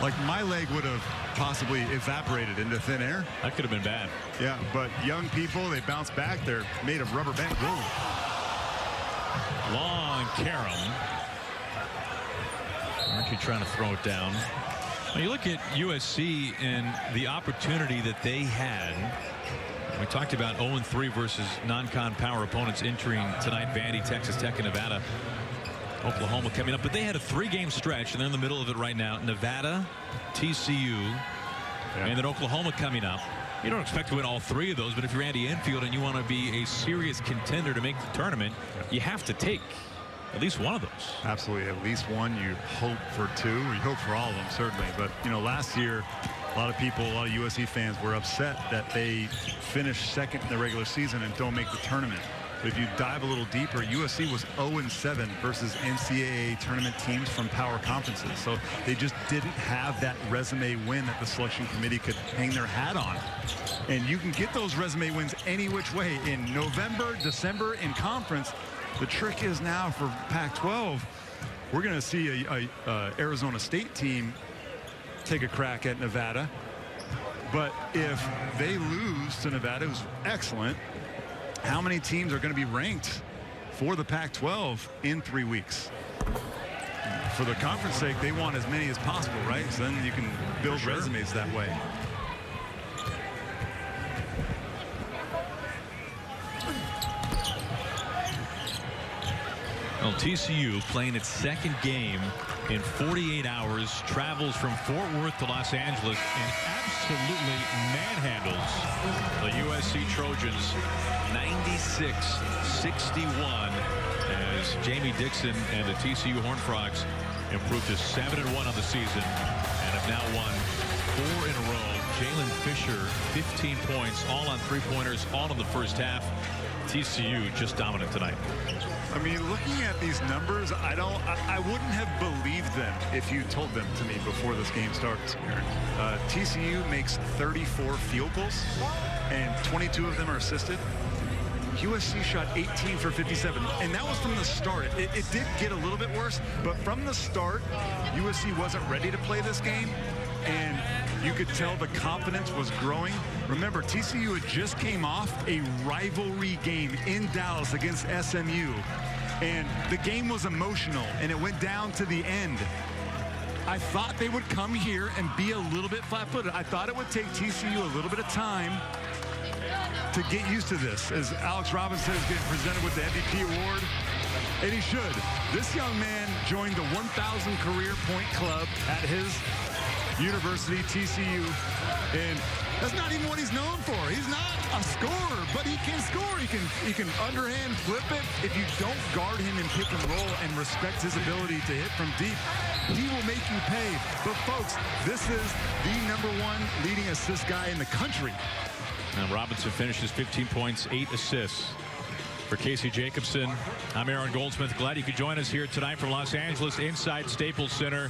Like, my leg would have possibly evaporated into thin air. That could have been bad. Yeah, but young people, they bounce back. They're made of rubber band. Whoa. Long carom. Archie trying to throw it down. Now you look at USC and the opportunity that they had. We talked about 0-3 versus non-con power opponents entering tonight. Vandy, Texas Tech, and Nevada. Oklahoma coming up, but they had a 3-game stretch, and they're in the middle of it right now. Nevada, TCU, and then Oklahoma coming up. You don't expect to win all 3 of those, but if you're Andy Enfield and you want to be a serious contender to make the tournament, you have to take at least one of those. Absolutely, at least one. You hope for 2, or you hope for all of them, certainly. But, you know, last year, a lot of people, a lot of USC fans were upset that they finished second in the regular season and don't make the tournament. But if you dive a little deeper, USC was 0-7 versus NCAA tournament teams from power conferences. So they just didn't have that resume win that the selection committee could hang their hat on. And you can get those resume wins any which way in November, December, in conference. The trick is now for Pac-12, we're going to see a Arizona State team take a crack at Nevada. But if they lose to Nevada, who's excellent, how many teams are going to be ranked for the Pac-12 in 3 weeks? For the conference sake, they want as many as possible, right? So then you can build resumes that way. Well, TCU playing its 2nd game in 48 hours, travels from Fort Worth to Los Angeles and absolutely manhandles the USC Trojans 96-61 as Jamie Dixon and the TCU Horned Frogs improved to 7-1 on the season and have now won 4 in a row. Jalen Fisher, 15 points, all on 3-pointers, all in the first half. TCU just dominant tonight. I mean, looking at these numbers, I wouldn't have believed them if you told them to me before this game starts. TCU makes 34 field goals, and 22 of them are assisted. USC shot 18 for 57, and that was from the start. It did get a little bit worse, but from the start, USC wasn't ready to play this game, and You could tell the confidence was growing. Remember, TCU had just came off a rivalry game in Dallas against SMU. And the game was emotional, and it went down to the end. I thought they would come here and be a little bit flat-footed. I thought it would take TCU a little bit of time to get used to this, as Alex Robinson is getting presented with the MVP award, and he should. This young man joined the 1,000 career point club at his university, TCU, and that's not even what he's known for. He's not a scorer, but he can score. He can underhand flip it. If you don't guard him in pick and roll and respect his ability to hit from deep, he will make you pay. But folks, this is the #1 leading assist guy in the country. And Robinson finishes 15 points, 8 assists. For Casey Jacobson, I'm Aaron Goldsmith. Glad you could join us here tonight from Los Angeles inside Staples Center,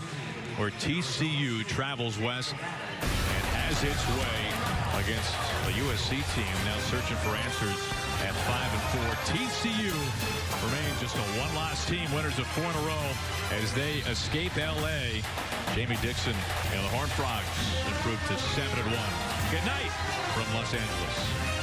where TCU travels west and has its way against a USC team now searching for answers at 5-4. TCU remains just a one-loss team, winners of 4 in a row as they escape LA. Jamie Dixon and the Horned Frogs improved to 7-1. Good night from Los Angeles.